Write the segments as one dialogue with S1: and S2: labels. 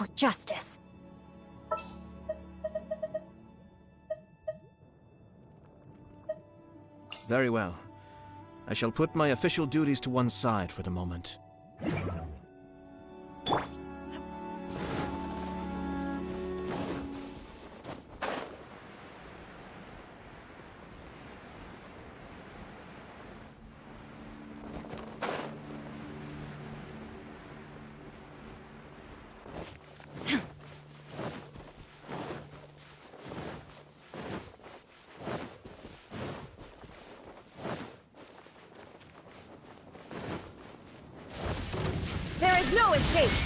S1: For justice.
S2: Very well. I shall put my official duties to one side for the moment.
S1: escape.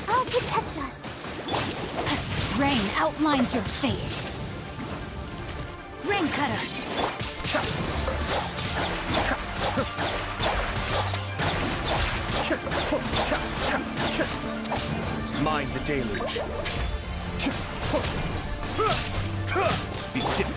S1: I'll protect us. Rain outlines your fate. Rain cutter.
S2: Mind the deluge. Be still.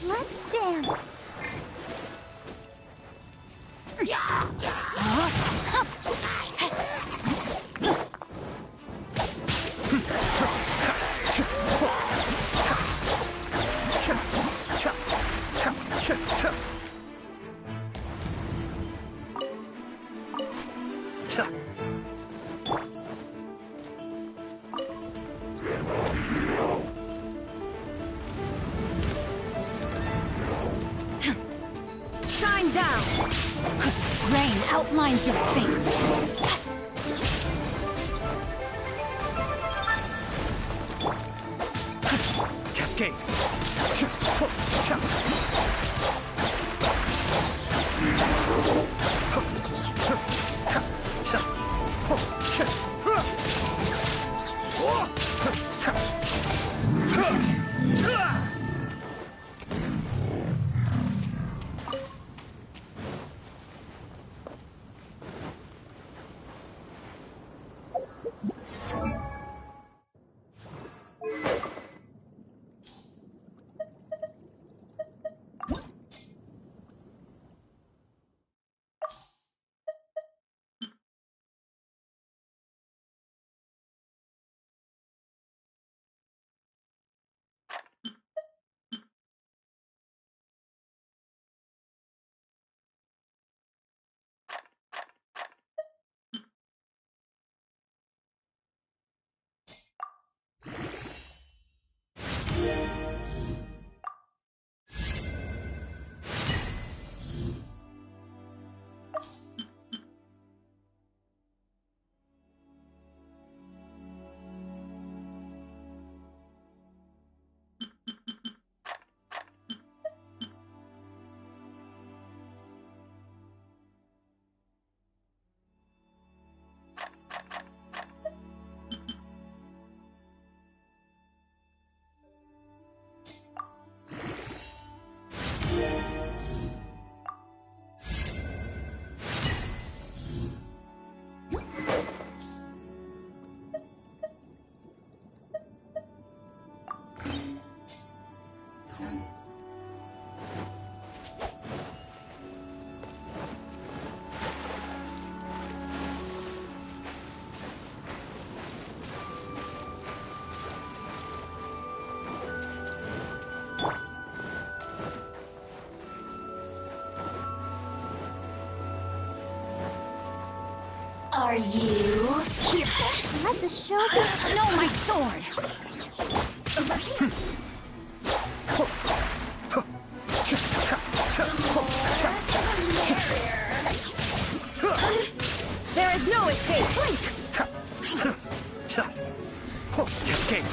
S1: Let's dance. Shine down. Rain outlines your fate.
S2: Cascade.
S1: Are you here? Let the show begin. No, my sword. There is no escape. Blink.
S2: Escape.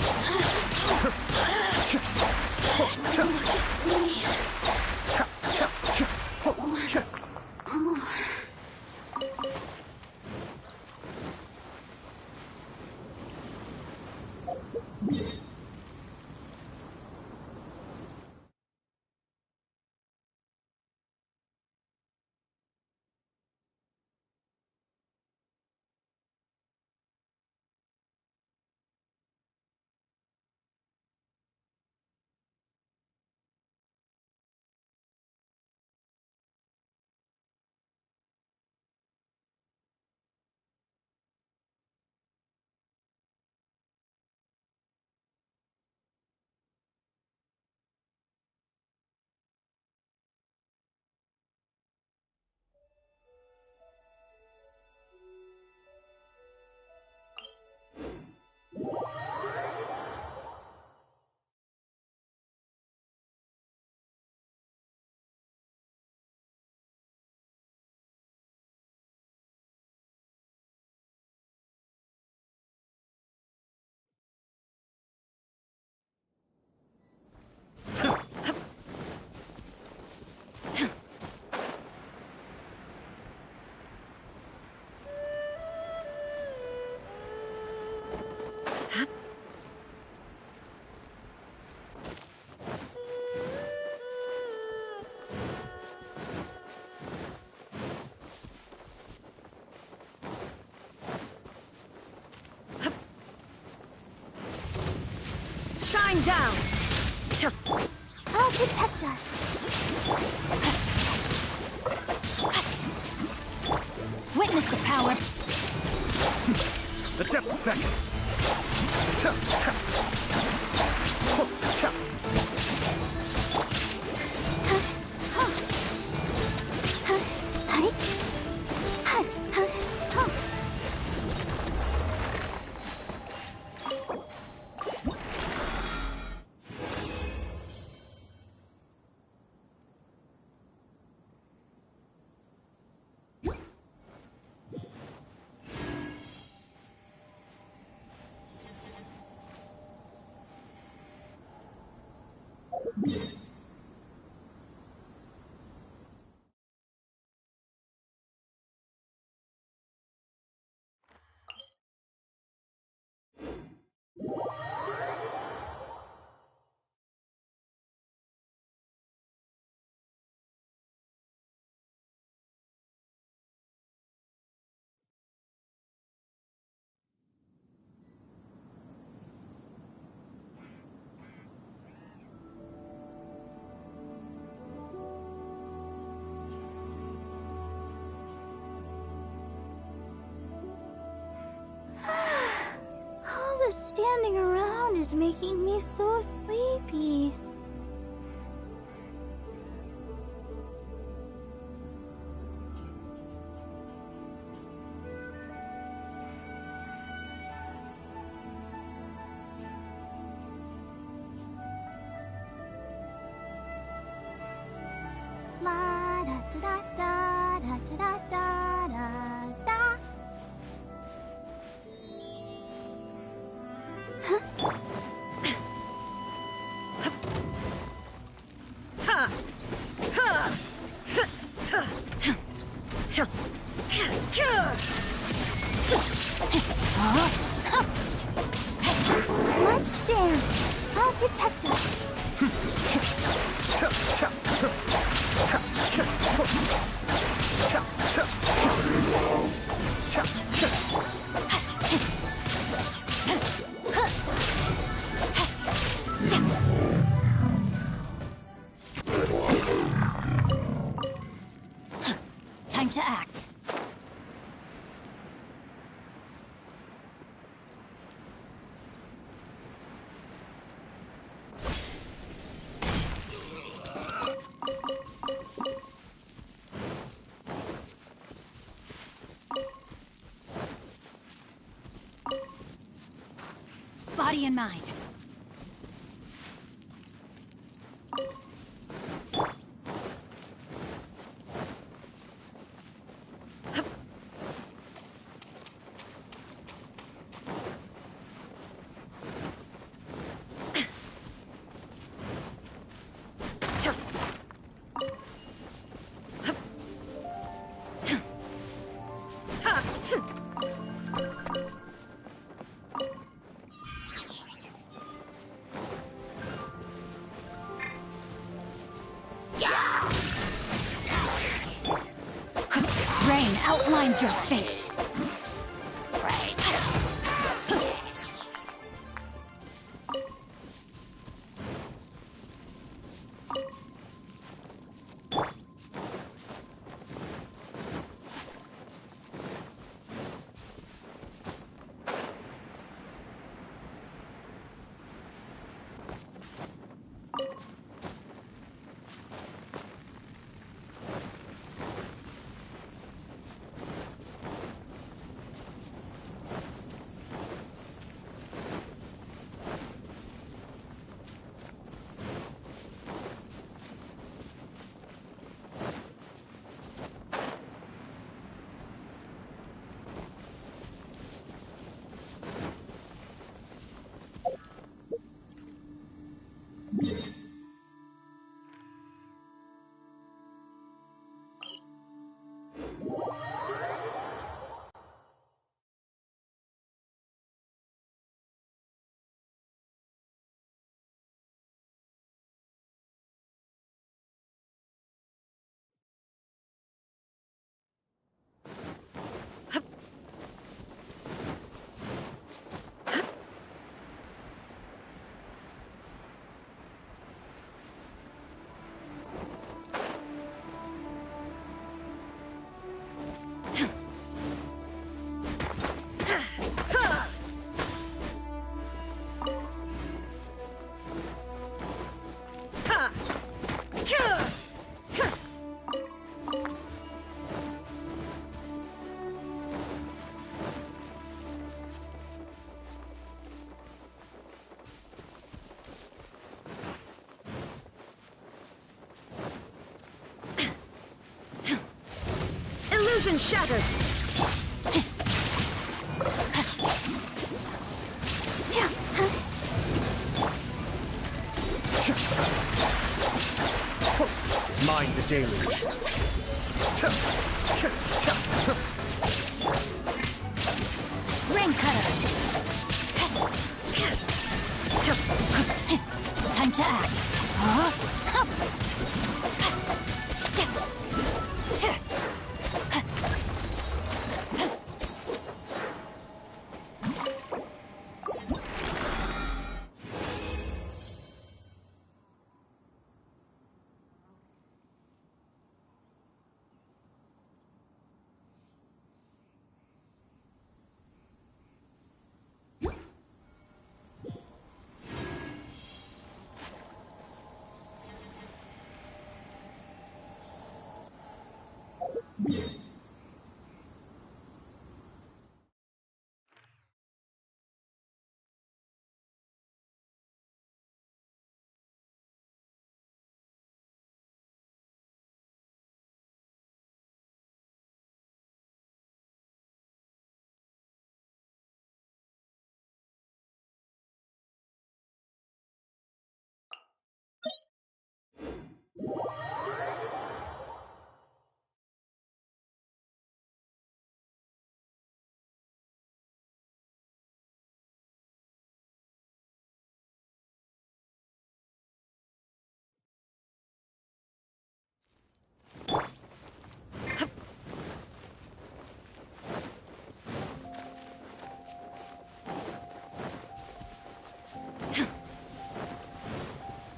S1: Shine down. I'll protect us. Witness the power.
S2: The depths beckon.
S1: All the standing around is making me so sleepy. La da da da da da da da da. Let's dance. I'll protect us. Time to act. Body and mind. Rain outlines your fate.
S3: Illusion shattered.
S2: Mind the deluge.
S1: Ring cutter. Time to act.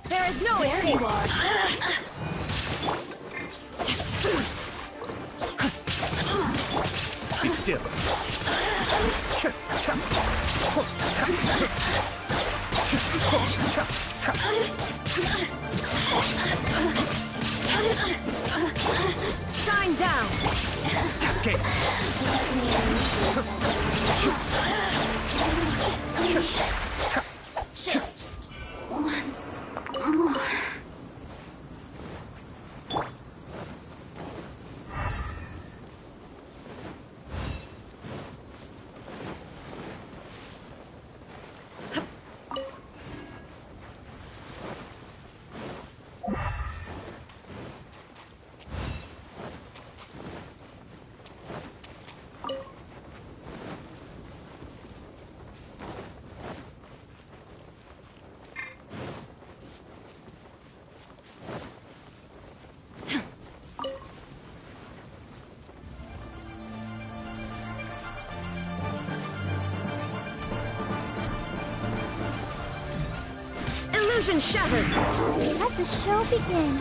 S3: There is no
S1: There
S3: escape.
S1: you are.
S2: Be still.
S3: Shine down.
S2: Cascade.
S1: Just once more.
S3: Illusion shattered.
S1: Let the show begin.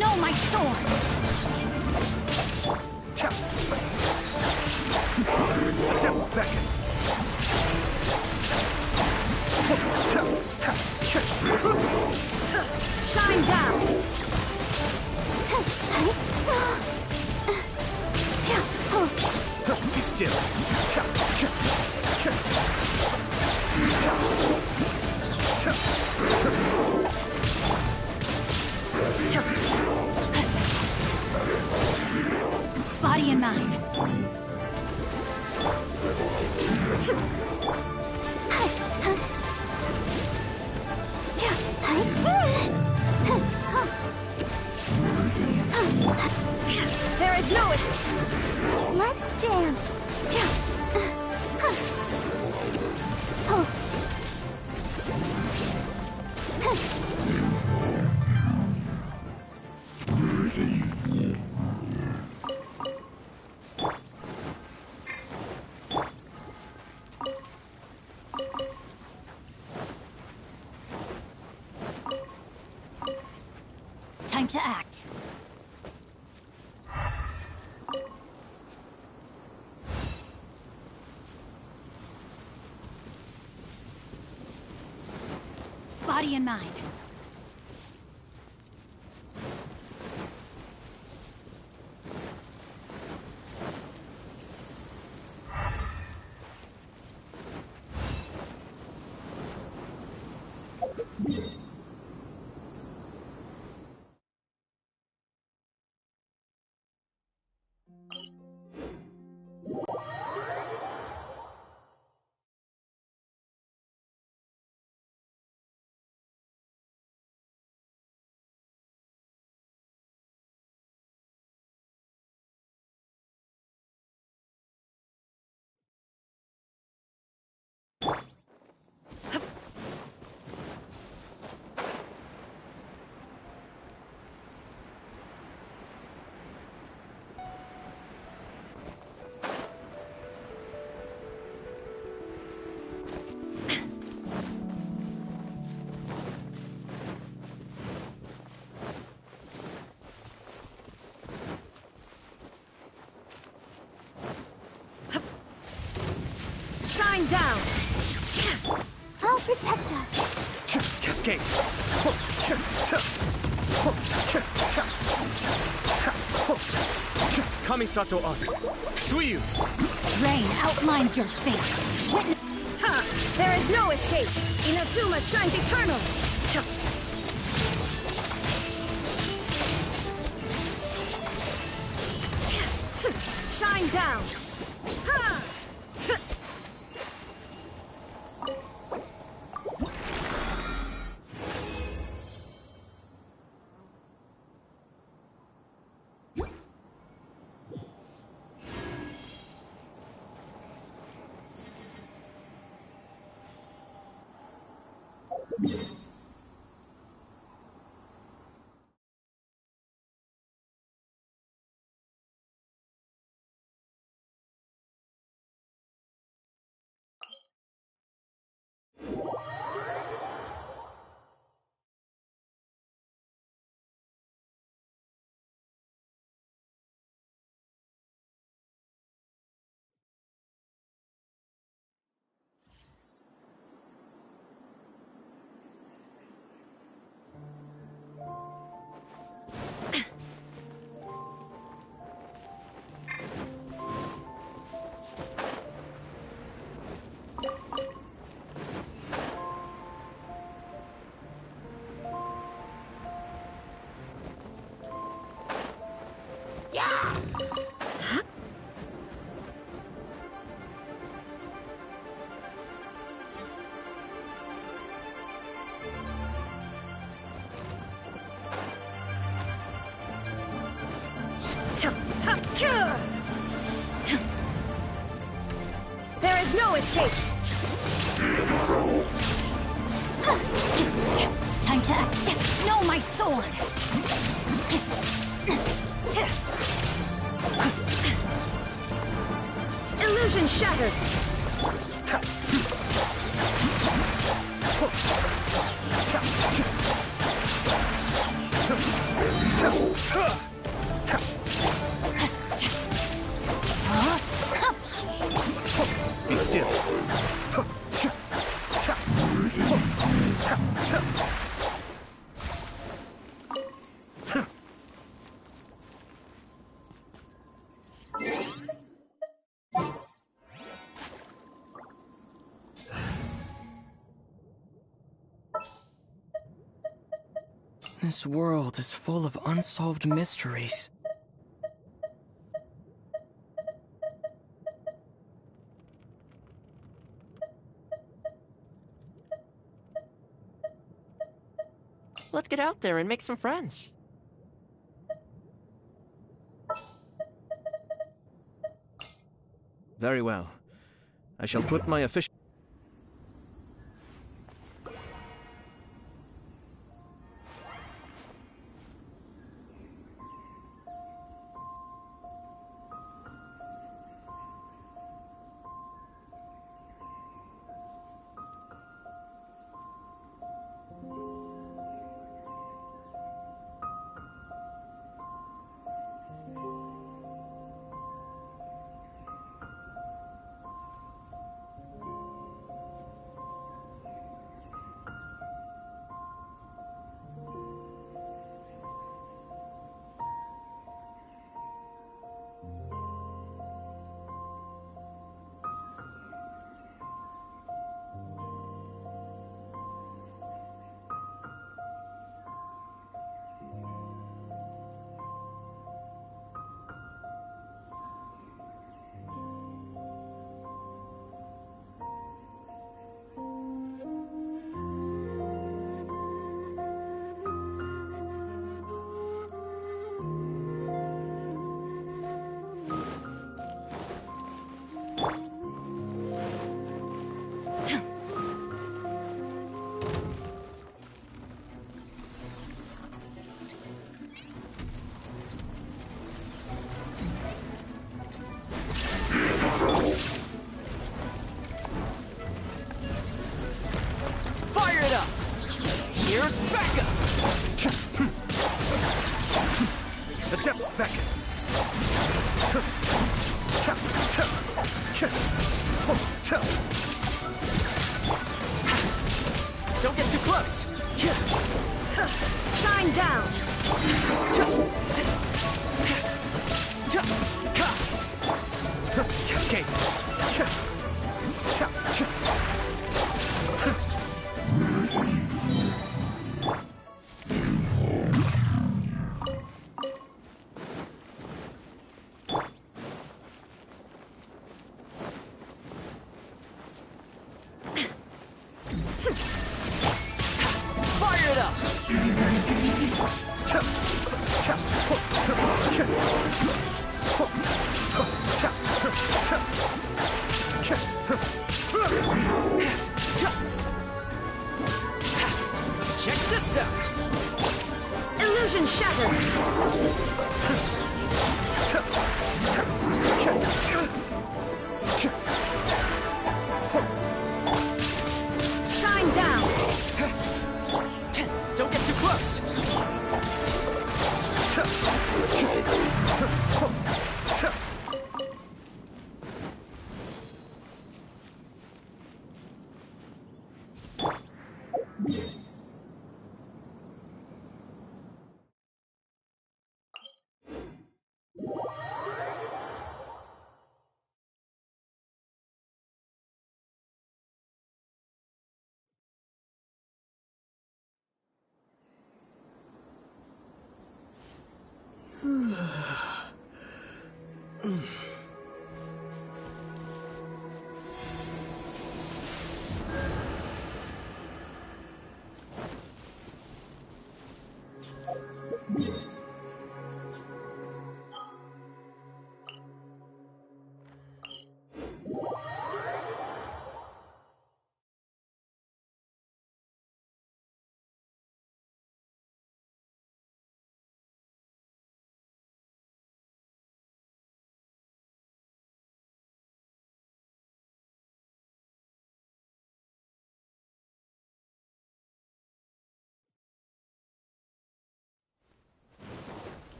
S1: No, my sword!
S2: The depths beckon.
S3: Shine down.
S2: Be still.
S1: Body and mind.
S3: There is no
S1: Let's dance. Time to act. Body and mind.
S2: Cascade. Kamisato on. Suiyu.
S1: Rain outlines your fate.
S3: Ha! There is no escape! Inazuma shines eternal! Shine down! Ha! There is no escape!
S1: Time to act. Know my sword.
S3: Illusion shattered!
S2: Be still.
S4: This world is full of unsolved mysteries.
S5: Let's get out there and make some friends.
S2: Very well. I shall put my official... The depths beckon.
S5: Don't get too close.
S3: Shine down.
S2: Cascade.
S5: Fire it up! Check this out!
S3: Illusion shattered. Shine down.
S5: Don't get too close!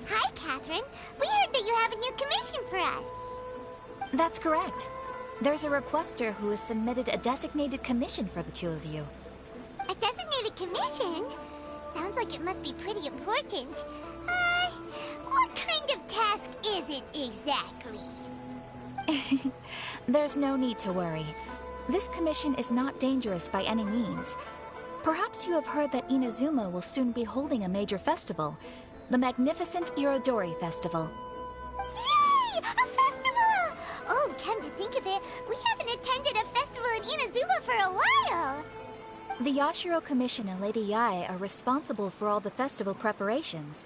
S1: Hi, Catherine. We heard that you have a new commission for us.
S6: That's correct. There's a requester who has submitted a designated commission for the two of you.
S1: A designated commission? Sounds like it must be pretty important. What kind of task is it exactly?
S6: There's no need to worry. This commission is not dangerous by any means. Perhaps you have heard that Inazuma will soon be holding a major festival, the magnificent Irodori Festival.
S1: Yay! A festival! Oh, come to think of it, we haven't attended a festival in Inazuma for a while.
S6: The Yashiro Commission and Lady Yae are responsible for all the festival preparations.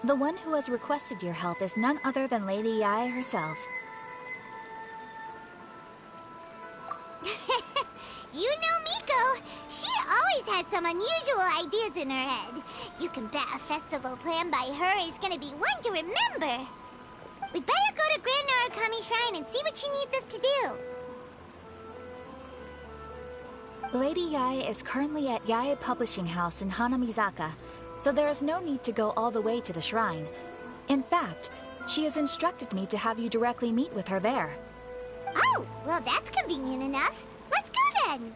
S6: The one who has requested your help is none other than Lady Yae herself.
S1: You know Miko. She always has some unusual ideas in her head. You can bet a festival planned by her is gonna be one to remember. We'd better go to Grand Narukami Shrine and see what she needs us to do.
S6: Lady Yae is currently at Yae Publishing House in Hanamizaka, so there is no need to go all the way to the shrine. In fact, she has instructed me to have you directly meet with her there.
S1: Oh, well that's convenient enough. Let's go then.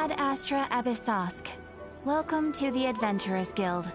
S7: Ad Astra Abyssosk. Welcome to the Adventurers Guild.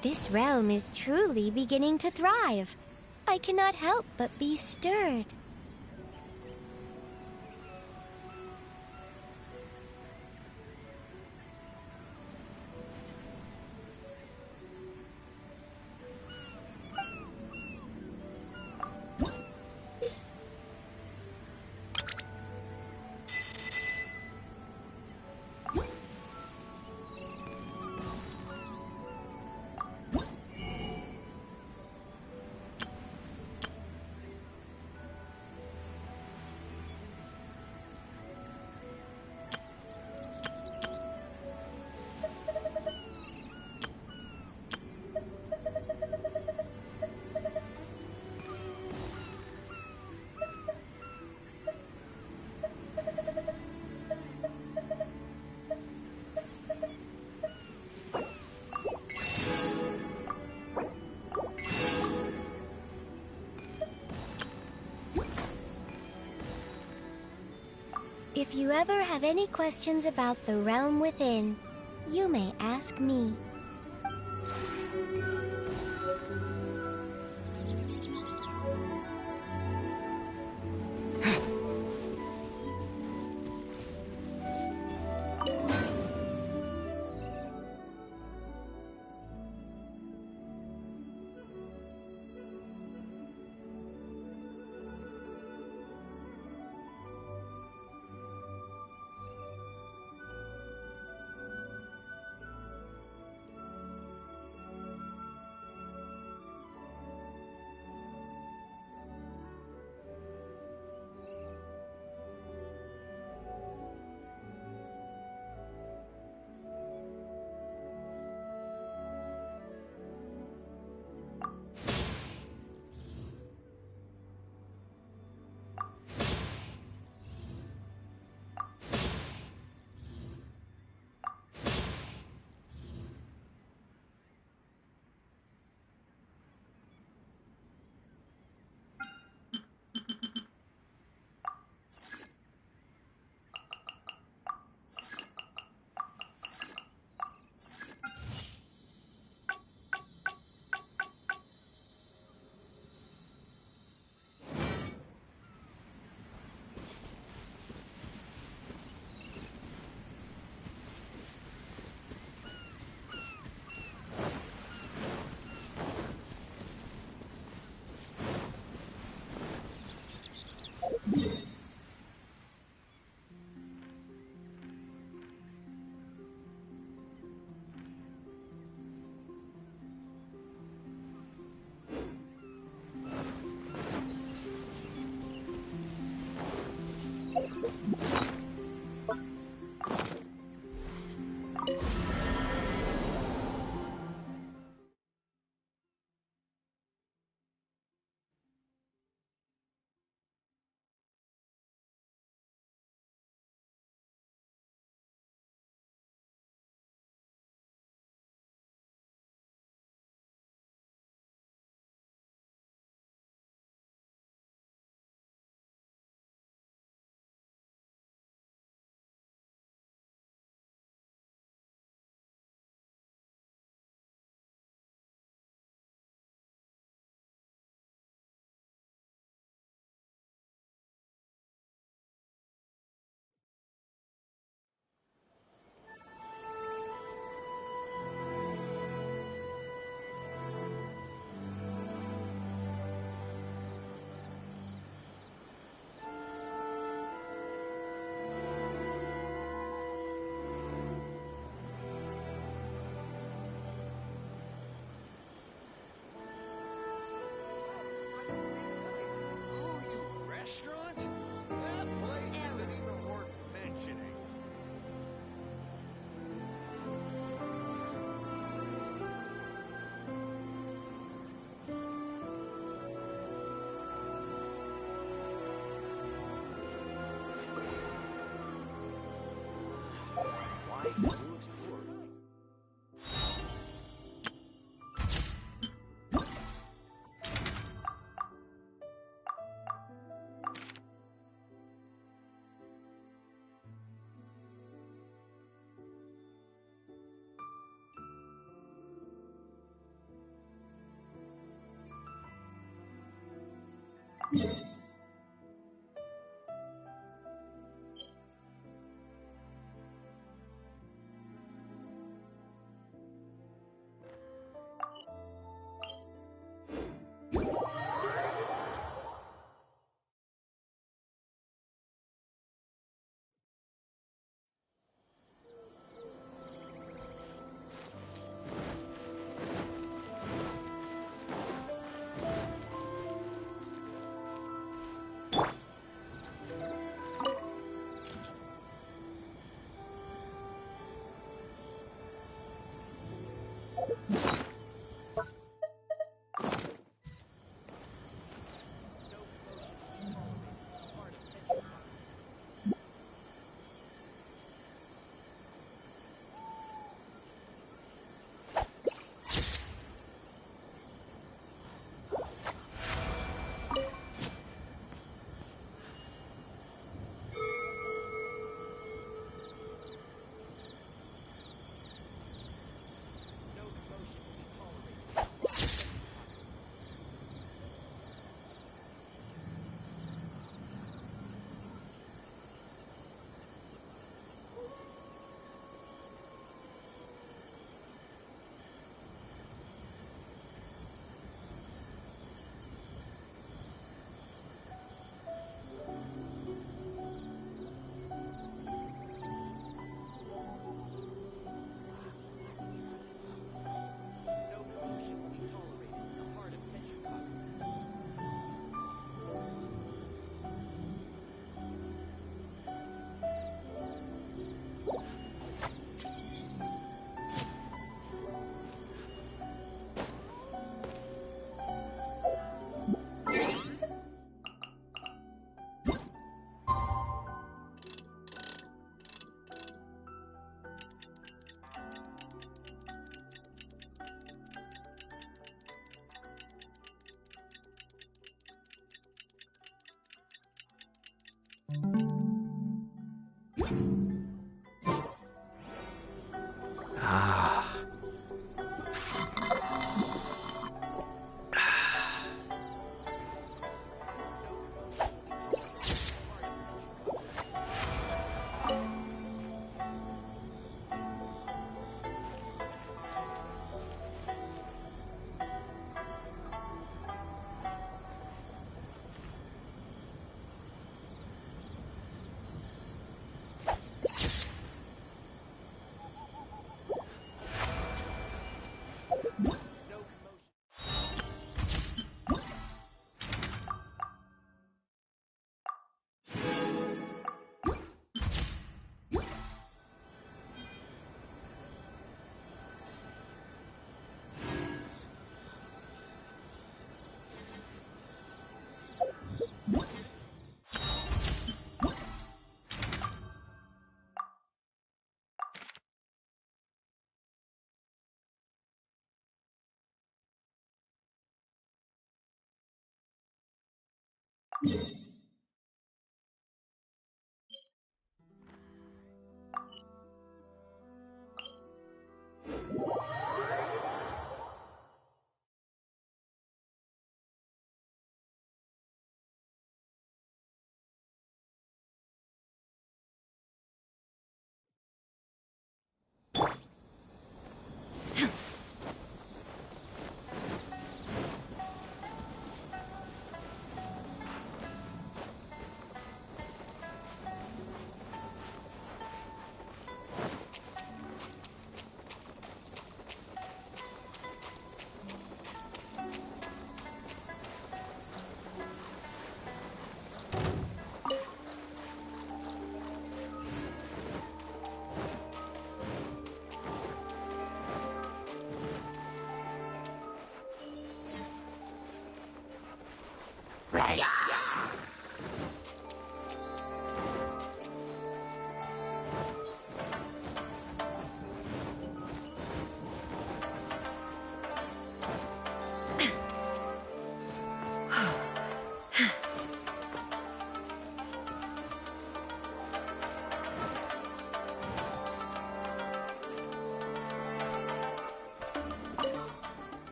S1: This realm is truly beginning to thrive. I cannot help but be stirred. If you ever have any questions about the realm within, you may ask me.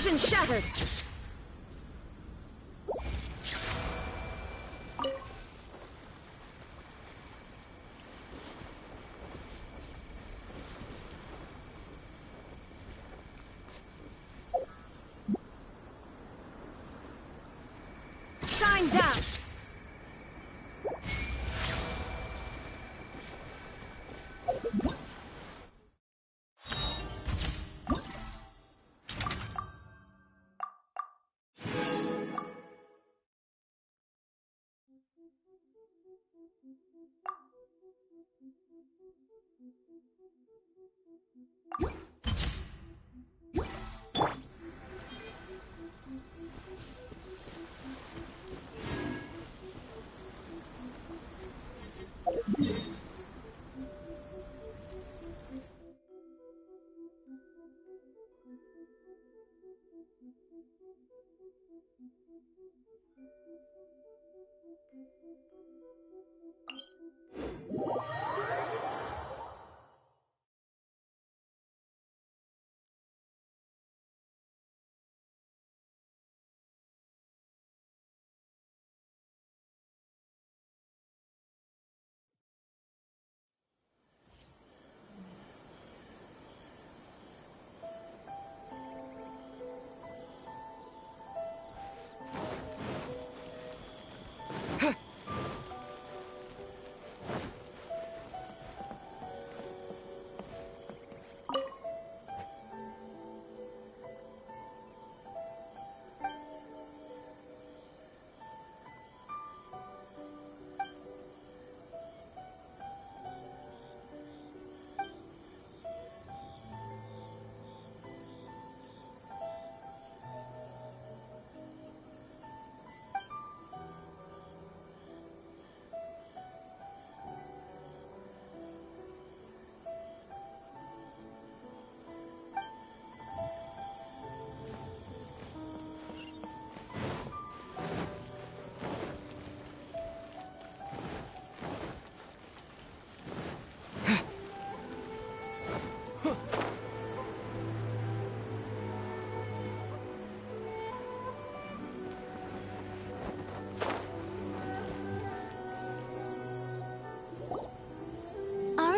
S3: Illusion shattered! Shine down!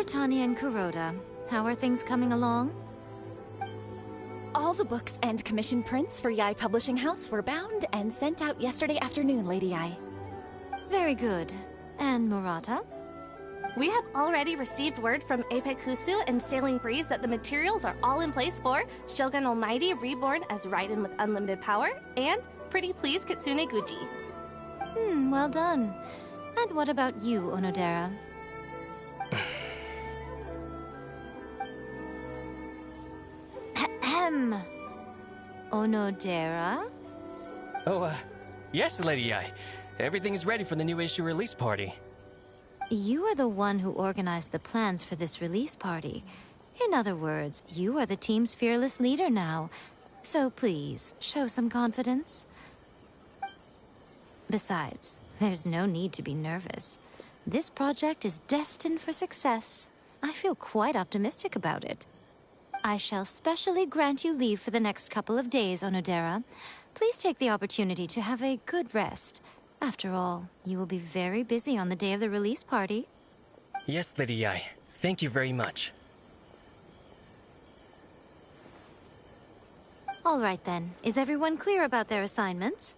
S7: Tanya and Kuroda, how are things coming along?
S6: All the books and commission prints for Yai Publishing House were bound and sent out yesterday afternoon, Lady Yai.
S7: Very good. And Murata?
S8: We have already received word from Apekusu and Sailing Breeze that the materials are all in place for Shogun Almighty reborn as Raiden with unlimited power and Pretty Please Kitsune Guji.
S7: Well done. And what about you, Onodera? Onodera?
S4: Oh, yes, Lady Yai. Everything is ready for the new issue release party.
S7: You are the one who organized the plans for this release party. In other words, you are the team's fearless leader now. So please, show some confidence. Besides, there's no need to be nervous. This project is destined for success. I feel quite optimistic about it. I shall specially grant you leave for the next couple of days, Onodera. Please take the opportunity to have a good rest. After all, you will be very busy on the day of the release party.
S4: Yes, Lady Yai. Thank you very much.
S7: All right then. Is everyone clear about their assignments?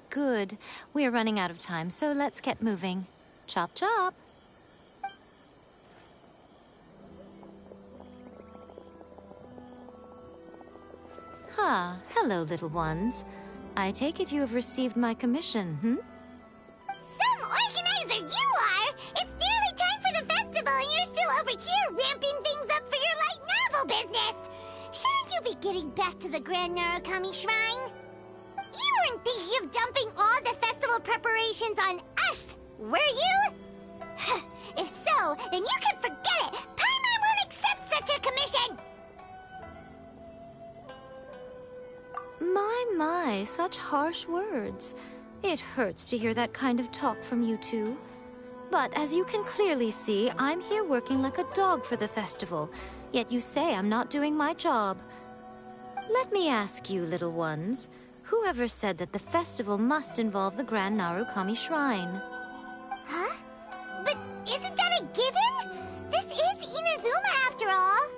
S7: Good. We are running out of time, so let's get moving. Chop chop! Hello, little ones. I take it you have received my commission,
S1: Some organizer you are! It's nearly time for the festival and you're still over here ramping things up for your light novel business! Shouldn't you be getting back to the Grand Narukami Shrine? You weren't thinking of dumping all the festival preparations on us, were you? If so, then you can forget it! Paimon won't accept such a commission!
S7: My, such harsh words. It hurts to hear that kind of talk from you two. But as you can clearly see, I'm here working like a dog for the festival, yet you say I'm not doing my job. Let me ask you, little ones, whoever said that the festival must involve the Grand Narukami Shrine?
S1: Huh? But isn't that a given? This is Inazuma after all.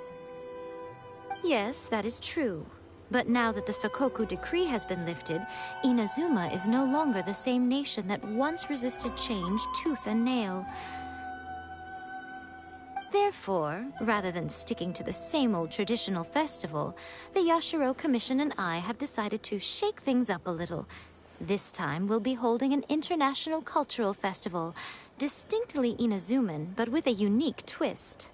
S7: Yes, that is true. But now that the Sokoku decree has been lifted, Inazuma is no longer the same nation that once resisted change tooth and nail. Therefore, rather than sticking to the same old traditional festival, the Yashiro Commission and I have decided to shake things up a little. This time we'll be holding an international cultural festival, distinctly Inazuman, but with a unique twist.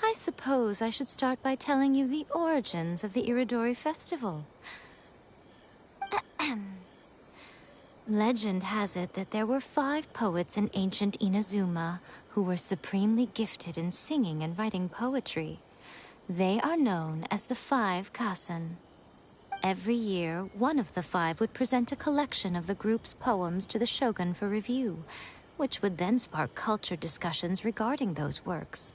S7: I suppose I should start by telling you the origins of the Irodori festival. Legend has it that there were 5 poets in ancient Inazuma who were supremely gifted in singing and writing poetry. They are known as the 5 Kasen. Every year, one of the 5 would present a collection of the group's poems to the shogun for review, which would then spark culture discussions regarding those works.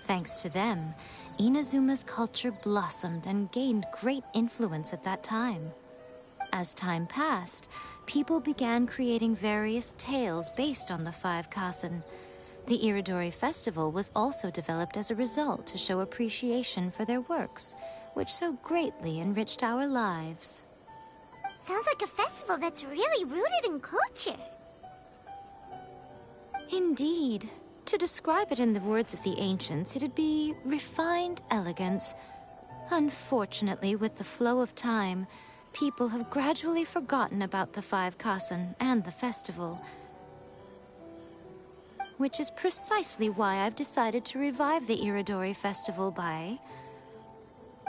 S7: Thanks to them, Inazuma's culture blossomed and gained great influence at that time. As time passed, people began creating various tales based on the 5 Kasen. The Irodori festival was also developed as a result to show appreciation for their works, which so greatly enriched our lives.
S1: Sounds like a festival that's really rooted in culture.
S7: Indeed. To describe it in the words of the ancients, it'd be refined elegance. Unfortunately, with the flow of time, people have gradually forgotten about the 5 Kasen and the festival. Which is precisely why I've decided to revive the Irodori festival by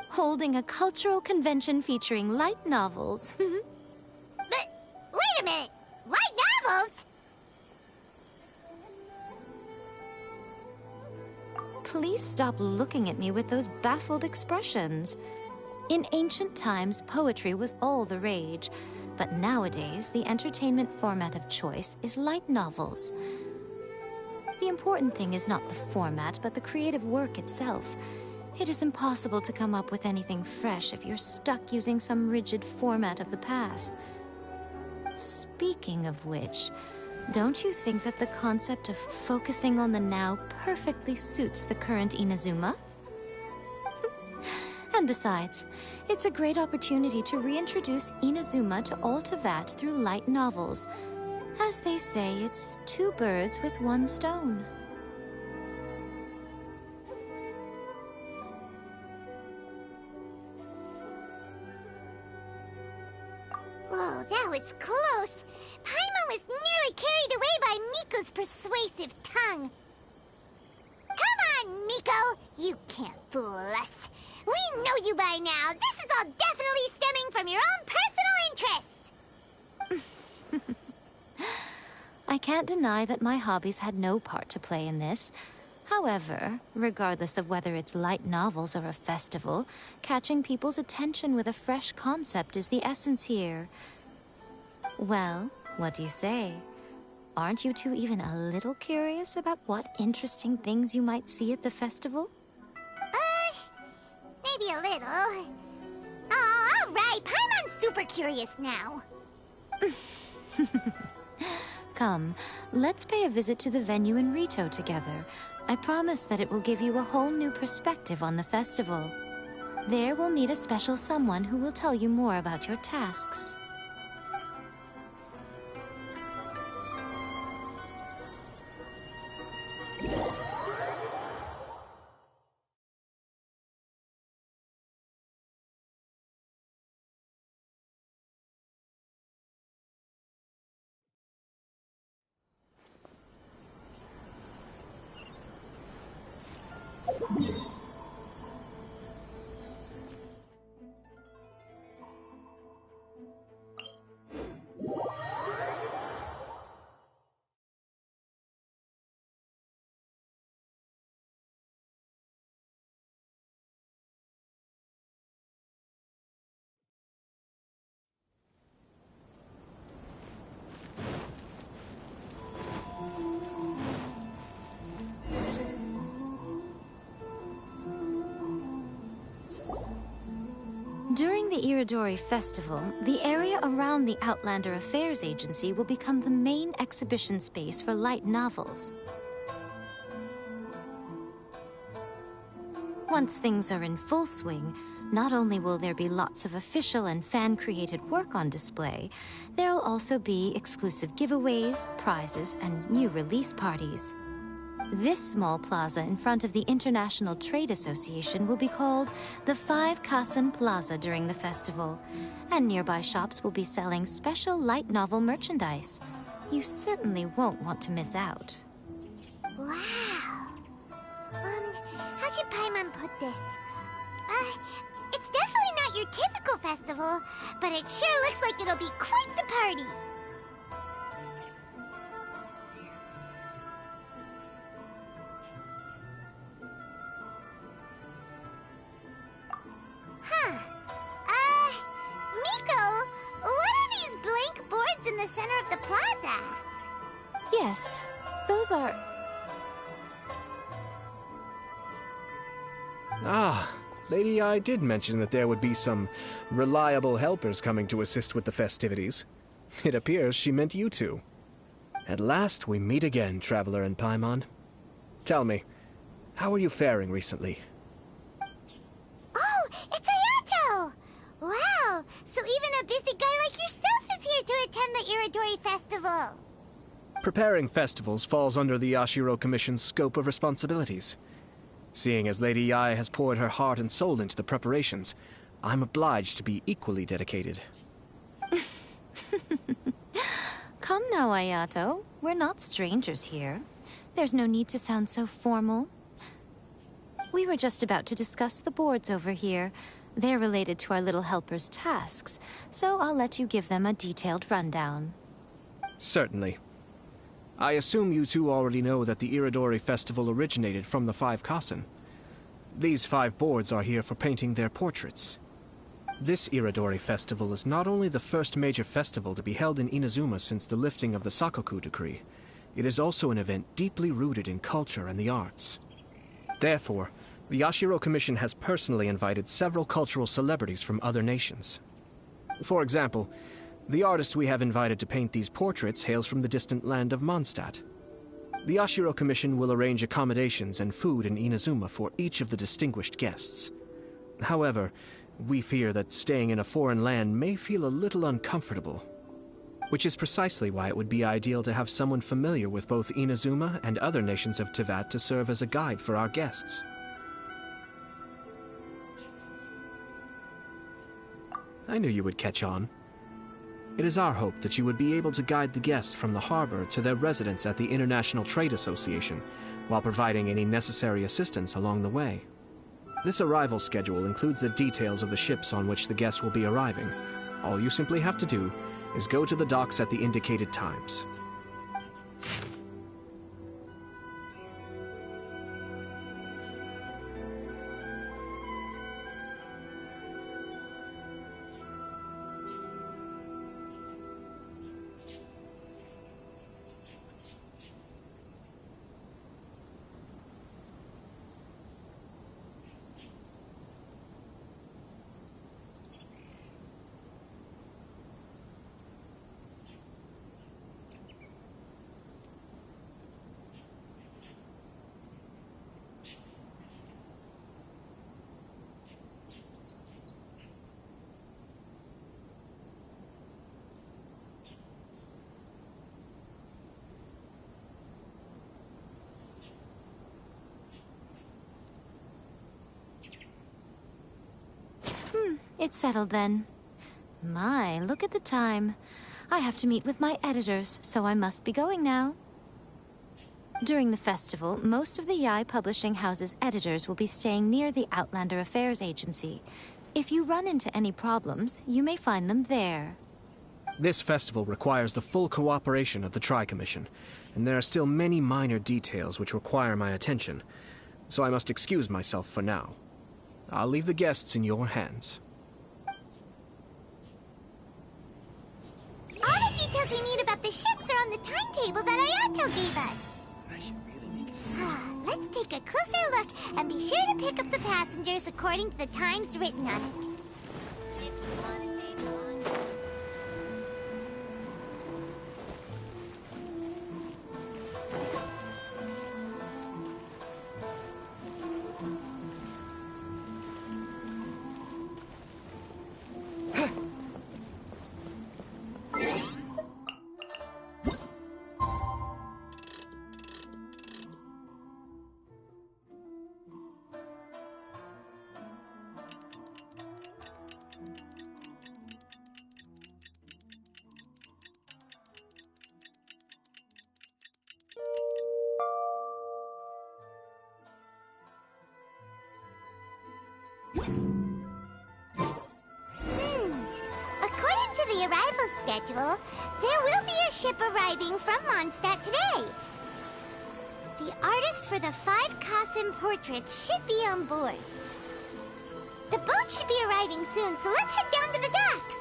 S7: holding a cultural convention featuring light novels.
S1: But wait a minute! Light novels?
S7: Please stop looking at me with those baffled expressions. In ancient times, poetry was all the rage, but nowadays the entertainment format of choice is light novels. The important thing is not the format, but the creative work itself. It is impossible to come up with anything fresh if you're stuck using some rigid format of the past. Speaking of which, don't you think that the concept of focusing on the now perfectly suits the current Inazuma? And besides, it's a great opportunity to reintroduce Inazuma to all Teyvat through light novels. As they say, it's 2 birds with 1 stone.
S1: Whoa, that was close. Paimon was nearly carried away by Miko's persuasive tongue. Come on, Miko! You can't fool us. We know you by now. This is all definitely stemming from your own personal interest.
S7: I can't deny that my hobbies had no part to play in this. However, regardless of whether it's light novels or a festival, catching people's attention with a fresh concept is the essence here. Well, what do you say? Aren't you two even a little curious about what interesting things you might see at the festival?
S1: Maybe a little. Oh, all right. Paimon's super curious now.
S7: Come, let's pay a visit to the venue in Rito together. I promise that it will give you a whole new perspective on the festival. There we'll meet a special someone who will tell you more about your tasks. During the Irodori Festival, the area around the Outlander Affairs Agency will become the main exhibition space for light novels. Once things are in full swing, not only will there be lots of official and fan-created work on display, there will also be exclusive giveaways, prizes, and new release parties. This small plaza in front of the International Trade Association will be called the 5 Kasen Plaza during the festival, and nearby shops will be selling special light novel merchandise. You certainly won't want to miss out.
S1: Wow. How should Paimon put this? It's definitely not your typical festival, but it sure looks like it'll be quite the party. Miko, what are these blank boards in the center of the plaza?
S7: Yes, those are...
S2: Ah, Lady I did mention that there would be some reliable helpers coming to assist with the festivities. It appears she meant you two. At last we meet again, Traveler and Paimon. Tell me, how are you faring recently?
S1: Oh, it's Ayato! Wow, so even a busy guy like yourself is here to attend the Irodori Festival.
S2: Preparing festivals falls under the Yashiro Commission's scope of responsibilities. Seeing as Lady Yae has poured her heart and soul into the preparations, I'm obliged to be equally dedicated.
S7: Come now, Ayato. We're not strangers here. There's no need to sound so formal. We were just about to discuss the boards over here. They're related to our little helper's tasks, so I'll let you give them a detailed rundown.
S2: Certainly. I assume you two already know that the Irodori Festival originated from the 5 Kasen. These 5 boards are here for painting their portraits. This Irodori Festival is not only the first major festival to be held in Inazuma since the lifting of the Sakoku decree, it is also an event deeply rooted in culture and the arts. Therefore, the Yashiro Commission has personally invited several cultural celebrities from other nations. For example, the artist we have invited to paint these portraits hails from the distant land of Mondstadt. The Yashiro Commission will arrange accommodations and food in Inazuma for each of the distinguished guests. However, we fear that staying in a foreign land may feel a little uncomfortable, which is precisely why it would be ideal to have someone familiar with both Inazuma and other nations of Teyvat to serve as a guide for our guests. I knew you would catch on. It is our hope that you would be able to guide the guests from the harbor to their residence at the International Trade Association, while providing any necessary assistance along the way. This arrival schedule includes the details of the ships on which the guests will be arriving. All you simply have to do is go to the docks at the indicated times.
S7: It's settled then. My, look at the time. I have to meet with my editors, so I must be going now. During the festival, most of the Yai Publishing House's editors will be staying near the Outlander Affairs Agency. If you run into any problems, you may find them there.
S2: This festival requires the full cooperation of the Tri-Commission, and there are still many minor details which require my attention, so I must excuse myself for now. I'll leave the guests in your hands.
S1: All the details we need about the ships are on the timetable that Ayato gave us. Let's take a closer look and be sure to pick up the passengers according to the times written on it. According to the arrival schedule, there will be a ship arriving from Mondstadt today. The artist for the 5 Kassen portraits should be on board. The boat should be arriving soon, so let's head down to the docks.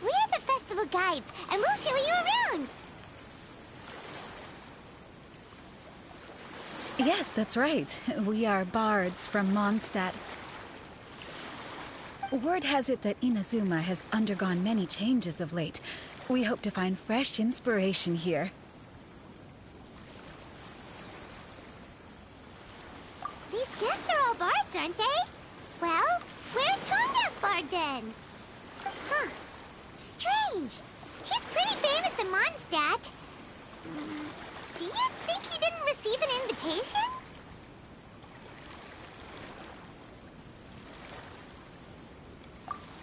S1: We're the festival guides, and we'll show you around.
S9: Yes, that's right. We are bards from Mondstadt. Word has it that Inazuma has undergone many changes of late. We hope to find fresh inspiration here.
S1: These guests are all bards, aren't they? Well, where's Tonga's bard then? Huh. Strange. He's pretty famous in Mondstadt. Do you think he didn't receive an invitation?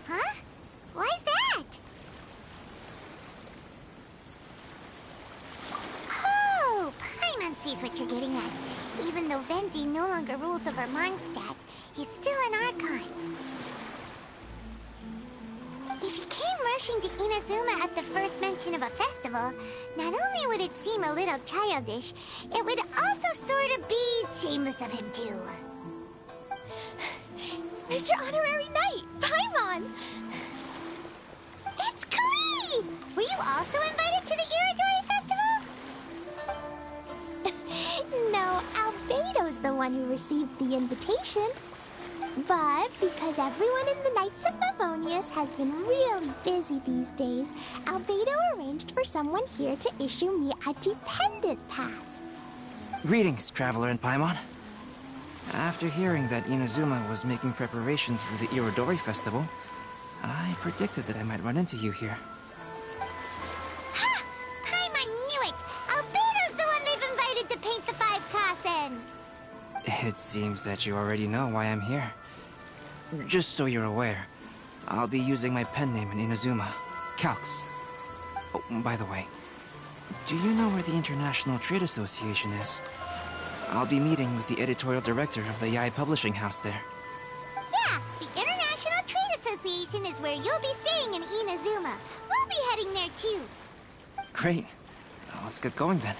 S1: Huh? Why's that? Oh, Paimon sees what you're getting at. Even though Vendi no longer rules over Mondstadt, he's still an Archon. If he came rushing to Inazuma at the first mention of a festival, not only would it seem a little childish, it would also sort of be shameless of him too. Mr. Honorary Knight, Paimon! It's Klee! Were you also invited to the Irodori Festival?
S10: No, Albedo's the one who received the invitation.
S1: But because everyone in the Knights of Favonius has been really busy these days, Albedo arranged for someone here to issue me a dependent pass.
S4: Greetings, Traveler in Paimon. After hearing that Inazuma was making preparations for the Irodori festival, I predicted that I might run into you here.
S1: Ha! Paimon knew it! Albedo's the one they've invited to paint the 5 Kasen!
S4: It seems that you already know why I'm here. Just so you're aware, I'll be using my pen name in Inazuma, Calx. Oh, by the way, do you know where the International Trade Association is? I'll be meeting with the editorial director of the Yai Publishing House there.
S1: Yeah, the International Trade Association is where you'll be staying in Inazuma. We'll be heading there too.
S4: Great. Let's get going then.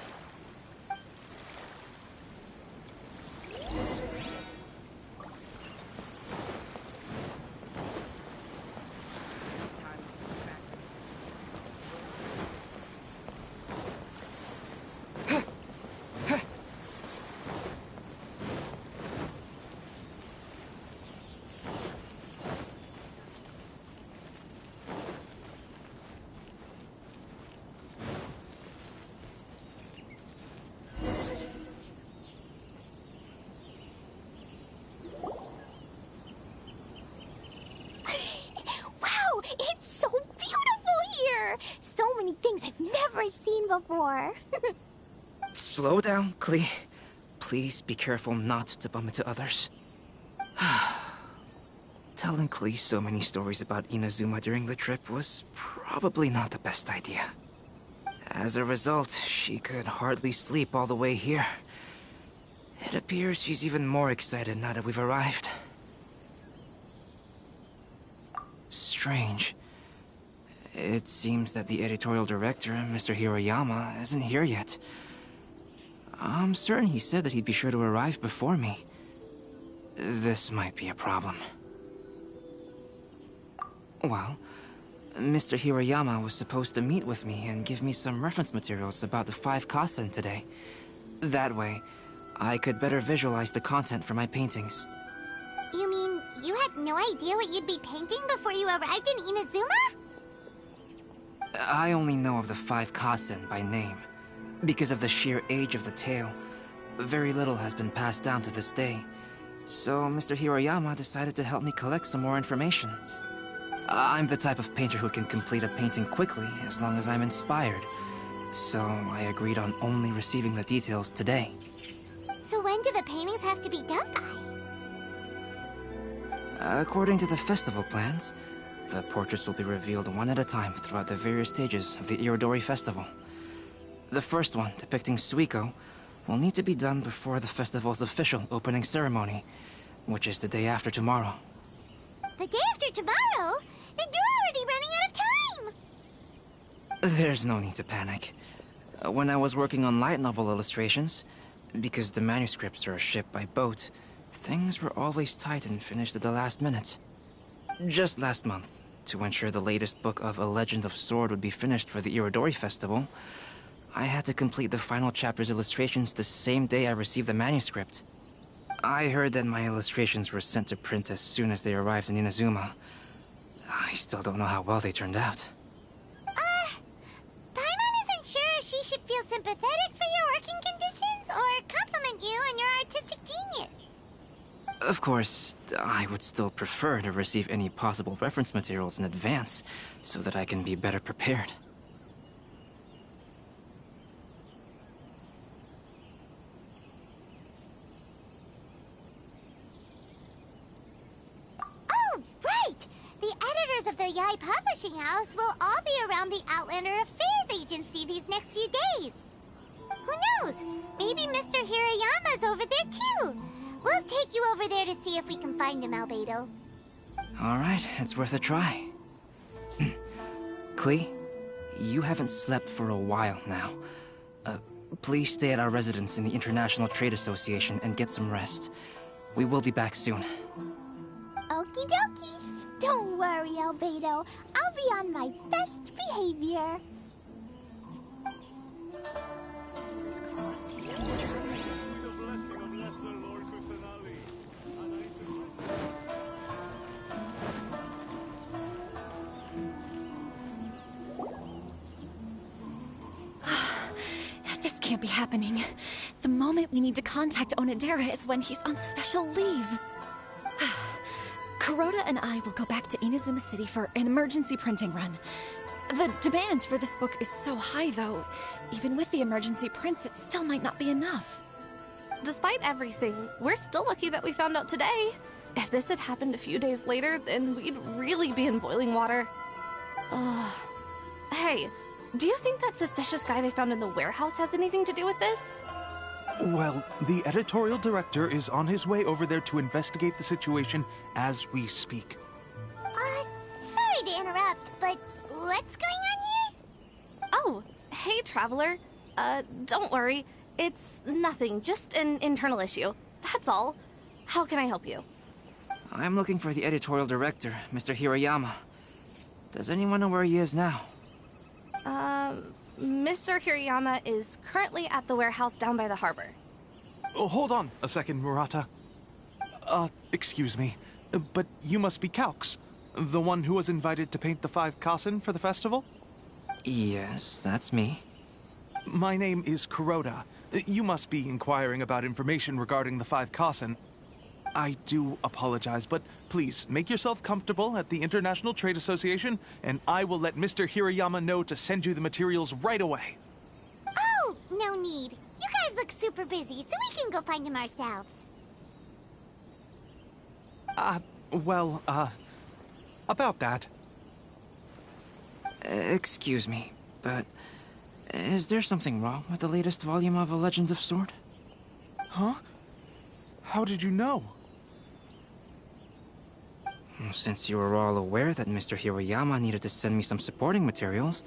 S1: So many things I've never seen before.
S4: Slow down, Klee. Please be careful not to bump into others. Telling Klee so many stories about Inazuma during the trip was probably not the best idea. As a result, she could hardly sleep all the way here. It appears she's even more excited now that we've arrived. Strange. It seems that the editorial director, Mr. Hiroyama, isn't here yet. I'm certain he said that he'd be sure to arrive before me. This might be a problem. Well, Mr. Hiroyama was supposed to meet with me and give me some reference materials about the 5 Kasen today. That way, I could better visualize the content for my paintings.
S1: You mean you had no idea what you'd be painting before you arrived in Inazuma?
S4: I only know of the 5 Kasen by name. Because of the sheer age of the tale, very little has been passed down to this day. So Mr. Hiroyama decided to help me collect some more information. I'm the type of painter who can complete a painting quickly as long as I'm inspired. So I agreed on only receiving the details today.
S1: So when do the paintings have to be done by?
S4: According to the festival plans, the portraits will be revealed one at a time throughout the various stages of the Irodori festival. The first one, depicting Suiko, will need to be done before the festival's official opening ceremony, which is the day after tomorrow.
S1: The day after tomorrow? Then you're already running out of time!
S4: There's no need to panic. When I was working on light novel illustrations, because the manuscripts are shipped by boat, things were always tight and finished at the last minute. Just last month, to ensure the latest book of A Legend of Sword would be finished for the Irodori festival, I had to complete the final chapter's illustrations the same day I received the manuscript. I heard that my illustrations were sent to print as soon as they arrived in Inazuma. I still don't know how well they turned out.
S1: Paimon isn't sure if she should feel sympathetic for your working conditions or compliment you on your artistic genius.
S4: Of course, I would still prefer to receive any possible reference materials in advance, so that I can be better prepared.
S1: Oh, right! The editors of the Yai Publishing House will all be around the Outlander Affairs Agency these next few days. Who knows? Maybe Mr. Hiroyama's over there too. We'll take you over there to see if we can find him, Albedo.
S4: All right, it's worth a try. Klee, you haven't slept for a while now. Please stay at our residence in the International Trade Association and get some rest. We will be back soon.
S1: Okie dokie. Don't worry, Albedo. I'll be on my best behavior.
S3: Fingers crossed he comes true.
S10: can't be happening. The moment we need to contact Onodera is when he's on special leave. Kuroda and I will go back to Inazuma City for an emergency printing run. The demand for this book is so high, though. Even with the emergency prints, it still might not be enough.
S8: Despite everything, we're still lucky that we found out today. If this had happened a few days later, then we'd really be in boiling water. Hey, do you think that suspicious guy they found in the warehouse has anything to do with this?
S11: Well, the editorial director is on his way over there to investigate the situation as we speak.
S1: Sorry to interrupt, but what's going on here?
S8: Oh, hey, Traveler. Don't worry. It's nothing, just an internal issue. That's all. How can I help you?
S4: I'm looking for the editorial director, Mr. Hirayama. Does anyone know where he is now?
S8: Mr. Hirayama is currently at the warehouse down by the harbor.
S11: Oh, hold on a second, Murata. Excuse me, but you must be Calx, the one who was invited to paint the 5 Kasen for the festival?
S4: Yes, that's me.
S11: My name is Kuroda. You must be inquiring about information regarding the 5 Kasen. I do apologize, but please make yourself comfortable at the International Trade Association, and I will let Mr. Hirayama know to send you the materials right away.
S1: Oh, no need. You guys look super busy, so we can go find him ourselves.
S11: About that.
S4: Excuse me, but is there something wrong with the latest volume of A Legend of Sword?
S11: Huh? How did you know?
S4: Since you were all aware that Mr. Hirayama needed to send me some supporting materials,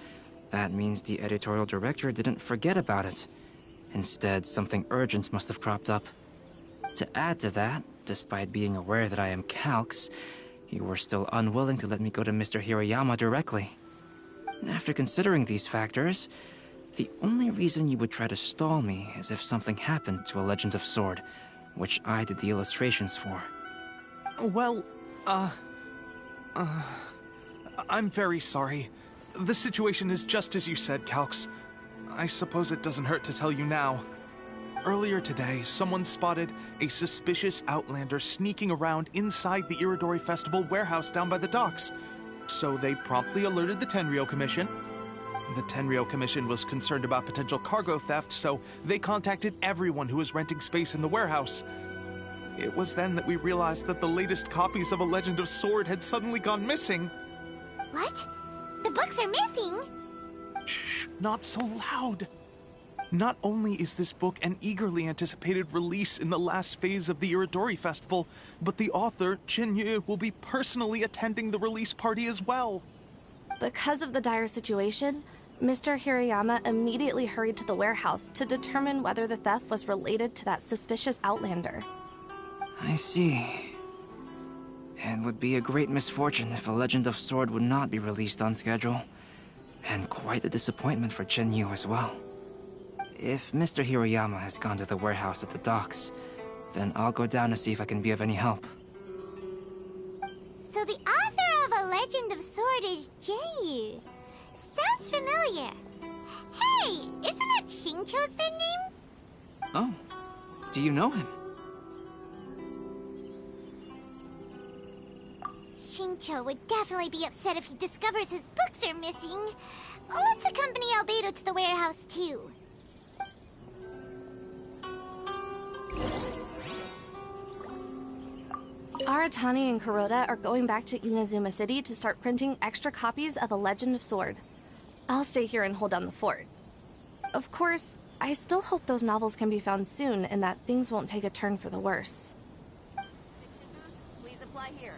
S4: that means the editorial director didn't forget about it. Instead, something urgent must have cropped up. To add to that, despite being aware that I am Calx, you were still unwilling to let me go to Mr. Hirayama directly. After considering these factors, the only reason you would try to stall me is if something happened to A Legend of Sword, which I did the illustrations for.
S11: Well, I'm very sorry. The situation is just as you said, Calx. I suppose it doesn't hurt to tell you now. Earlier today, someone spotted a suspicious outlander sneaking around inside the Irodori Festival warehouse down by the docks. So they promptly alerted the Tenryou Commission. The Tenryou Commission was concerned about potential cargo theft, so they contacted everyone who was renting space in the warehouse. It was then that we realized that the latest copies of A Legend of Sword had suddenly gone missing.
S1: What? The books are missing?
S11: Shh, not so loud. Not only is this book an eagerly anticipated release in the last phase of the Irodori Festival, but the author, Jinyu, will be personally attending the release party as well.
S8: Because of the dire situation, Mr. Hirayama immediately hurried to the warehouse to determine whether the theft was related to that suspicious outlander.
S4: I see. It would be a great misfortune if A Legend of Sword would not be released on schedule. And quite a disappointment for Jinyu as well. If Mr. Hirayama has gone to the warehouse at the docks, then I'll go down to see if I can be of any help.
S1: So the author of A Legend of Sword is Jinyu. Sounds familiar. Hey, isn't that Xingqiu's pen name?
S4: Oh, do you know him?
S1: Xingqiu would definitely be upset if he discovers his books are missing. Let's accompany Albedo to the warehouse, too.
S8: Aratani and Kuroda are going back to Inazuma City to start printing extra copies of A Legend of Sword. I'll stay here and hold down the fort. Of course, I still hope those novels can be found soon and that things won't take a turn for the worse.
S3: Fiction booth, please apply here.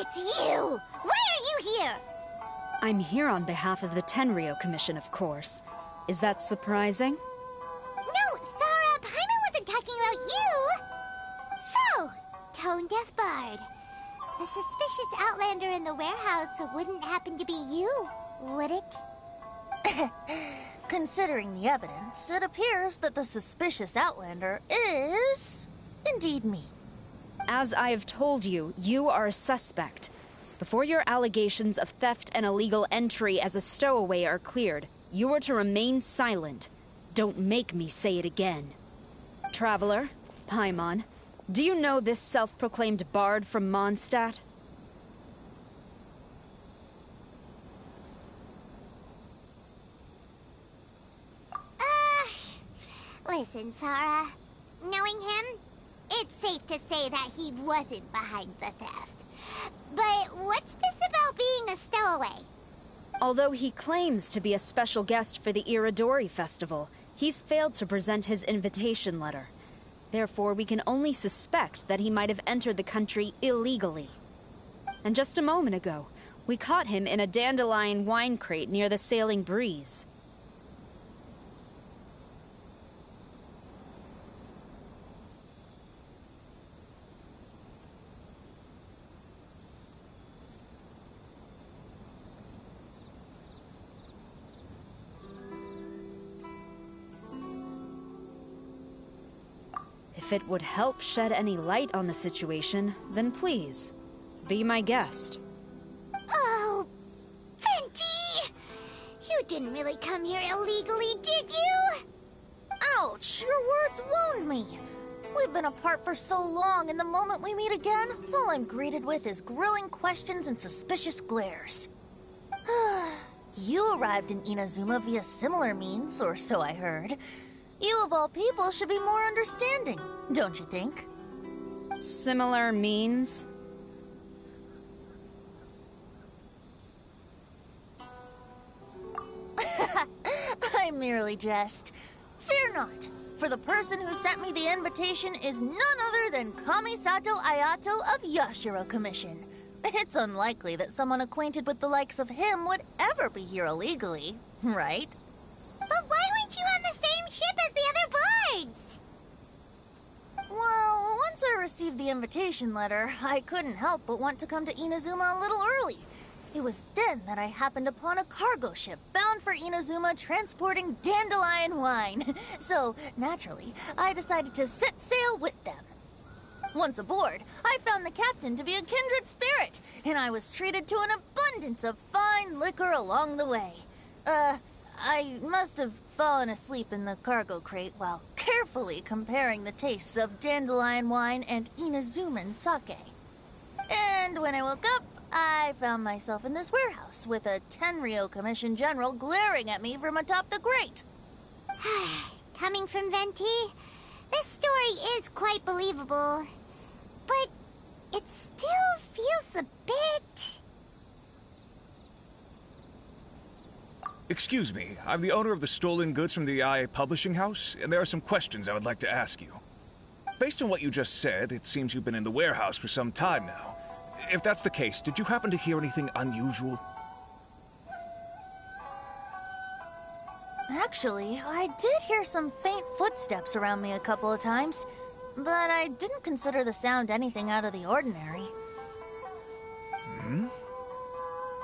S1: It's you! Why are you here?
S3: I'm here on behalf of the Tenryo Commission, of course. Is that surprising?
S1: No, Sarah, Paimon wasn't talking about you! So, tone-deaf bard. The suspicious outlander in the warehouse wouldn't happen to be you, would it?
S12: Considering the evidence, it appears that the suspicious outlander is indeed me.
S3: As I have told you, you are a suspect. Before your allegations of theft and illegal entry as a stowaway are cleared, you are to remain silent. Don't make me say it again. Traveler, Paimon, do you know this self-proclaimed bard from Mondstadt?
S1: Listen, Sarah. Knowing him, it's safe to say that he wasn't behind the theft. But what's this about being a stowaway?
S3: Although he claims to be a special guest for the Irodori festival, he's failed to present his invitation letter. Therefore, we can only suspect that he might have entered the country illegally. And just a moment ago, we caught him in a dandelion wine crate near the Sailing Breeze. If it would help shed any light on the situation, then please, be my guest.
S1: Oh, Venti! You didn't really come here illegally, did you?
S12: Ouch! Your words wound me. We've been apart for so long, and the moment we meet again, all I'm greeted with is grilling questions and suspicious glares. You arrived in Inazuma via similar means, or so I heard. You of all people should be more understanding, don't you think?
S3: Similar means?
S12: I merely jest. Fear not, for the person who sent me the invitation is none other than Kamisato Ayato of Yashiro Commission. It's unlikely that someone acquainted with the likes of him would ever be here illegally, right?
S1: But why weren't you on the same ship as the other bards?
S12: Well, once I received the invitation letter, I couldn't help but want to come to Inazuma a little early. It was then that I happened upon a cargo ship bound for Inazuma transporting dandelion wine. So, naturally, I decided to set sail with them. Once aboard, I found the captain to be a kindred spirit, and I was treated to an abundance of fine liquor along the way. I must have fallen asleep in the cargo crate while carefully comparing the tastes of dandelion wine and Inazuman sake. And when I woke up, I found myself in this warehouse with a Tenryo Commission general glaring at me from atop the grate.
S1: Coming from Venti, this story is quite believable. But it still feels a bit...
S13: Excuse me, I'm the owner of the stolen goods from the IA publishing house, and there are some questions I would like to ask you. Based on what you just said, it seems you've been in the warehouse for some time now. If that's the case, did you happen to hear anything unusual?
S12: Actually, I did hear some faint footsteps around me a couple of times, but I didn't consider the sound anything out of the ordinary.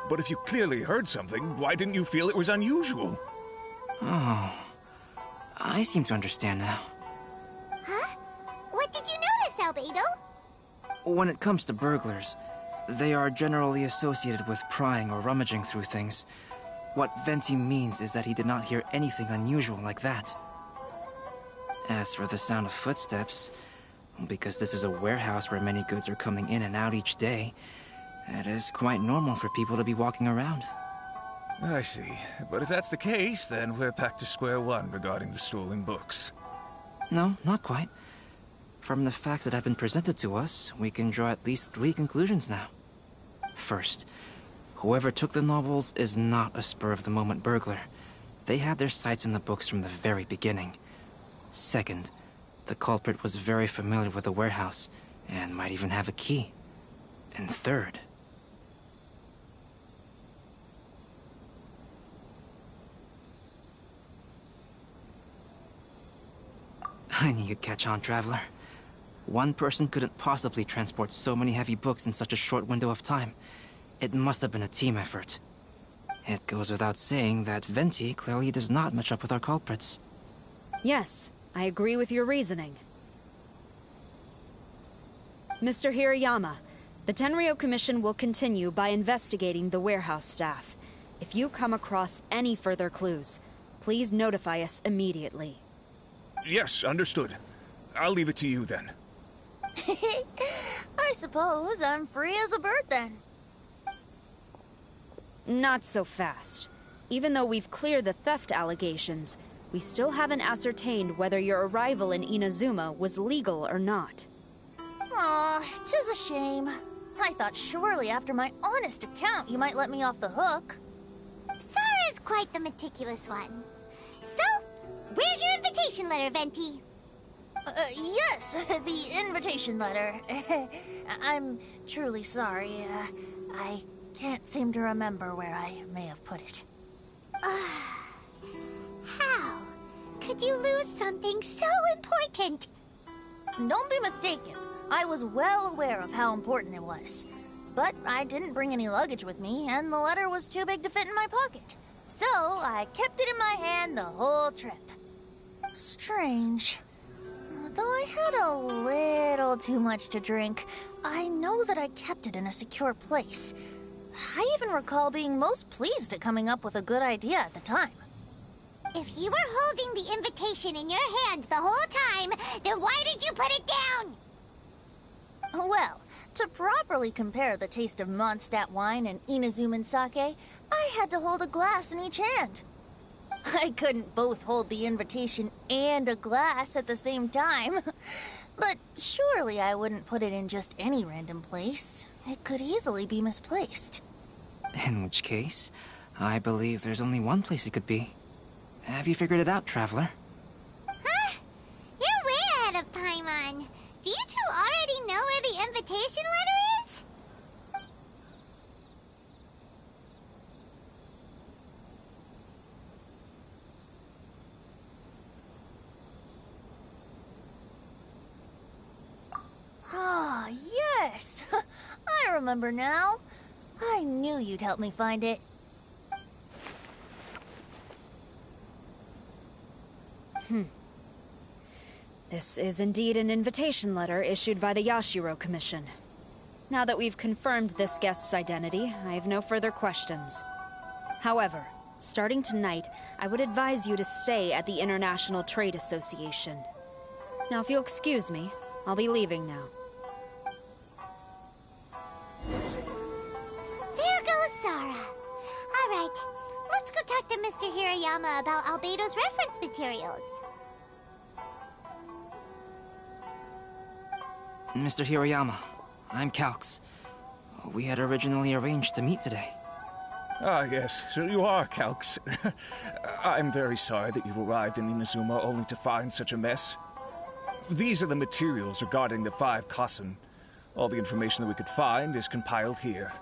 S13: But if you clearly heard something, why didn't you feel it was unusual?
S4: Oh, I seem to understand now.
S1: Huh? What did you notice, Albedo?
S4: When it comes to burglars, they are generally associated with prying or rummaging through things. What Venti means is that he did not hear anything unusual like that. As for the sound of footsteps, because this is a warehouse where many goods are coming in and out each day, it is quite normal for people to be walking around.
S13: I see. But if that's the case, then we're back to square one regarding the stolen books.
S4: No, not quite. From the facts that have been presented to us, we can draw at least 3 conclusions now. First, whoever took the novels is not a spur-of-the-moment burglar. They had their sights on the books from the very beginning. Second, the culprit was very familiar with the warehouse, and might even have a key. And third, I knew you'd catch on, Traveler. One person couldn't possibly transport so many heavy books in such a short window of time. It must have been a team effort. It goes without saying that Venti clearly does not match up with our culprits.
S3: Yes, I agree with your reasoning. Mr. Hirayama, the Tenryo Commission will continue by investigating the warehouse staff. If you come across any further clues, please notify us immediately.
S13: Yes, understood. I'll leave it to you then.
S12: I suppose I'm free as a bird then.
S3: Not so fast. Even though we've cleared the theft allegations, we still haven't ascertained whether your arrival in Inazuma was legal or not.
S12: Aw, 'tis a shame. I thought surely after my honest account you might let me off the hook.
S1: Sara's quite the meticulous one. So, where's your invitation letter, Venti?
S12: Yes, the invitation letter. I'm truly sorry. I can't seem to remember where I may have put it.
S1: How could you lose something so important?
S12: Don't be mistaken. I was well aware of how important it was. But I didn't bring any luggage with me, and the letter was too big to fit in my pocket. So I kept it in my hand the whole trip. Strange. Though I had a little too much to drink, I know that I kept it in a secure place. I even recall being most pleased at coming up with a good idea at the time.
S1: If you were holding the invitation in your hand the whole time, then why did you put it down?
S12: Well, to properly compare the taste of Mondstadt wine and Inazuman sake, I had to hold a glass in each hand. I couldn't both hold the invitation and a glass at the same time. But surely I wouldn't put it in just any random place. It could easily be misplaced.
S4: In which case, I believe there's only one place it could be. Have you figured it out, Traveler?
S1: Huh? You're way ahead of Paimon. Do you two already know where the invitation letter is?
S12: Ah, yes! I remember now. I knew you'd help me find it.
S3: This is indeed an invitation letter issued by the Yashiro Commission. Now that we've confirmed this guest's identity, I have no further questions. However, starting tonight, I would advise you to stay at the International Trade Association. Now, if you'll excuse me, I'll be leaving now.
S1: There goes Sara. All right, let's go talk to Mr. Hirayama about Albedo's reference materials.
S4: Mr. Hirayama, I'm Calx. We had originally arranged to meet today.
S13: Ah, yes, so you are Calx. I'm very sorry that you've arrived in Inazuma only to find such a mess. These are the materials regarding the 5 Kasen. All the information that we could find is compiled here.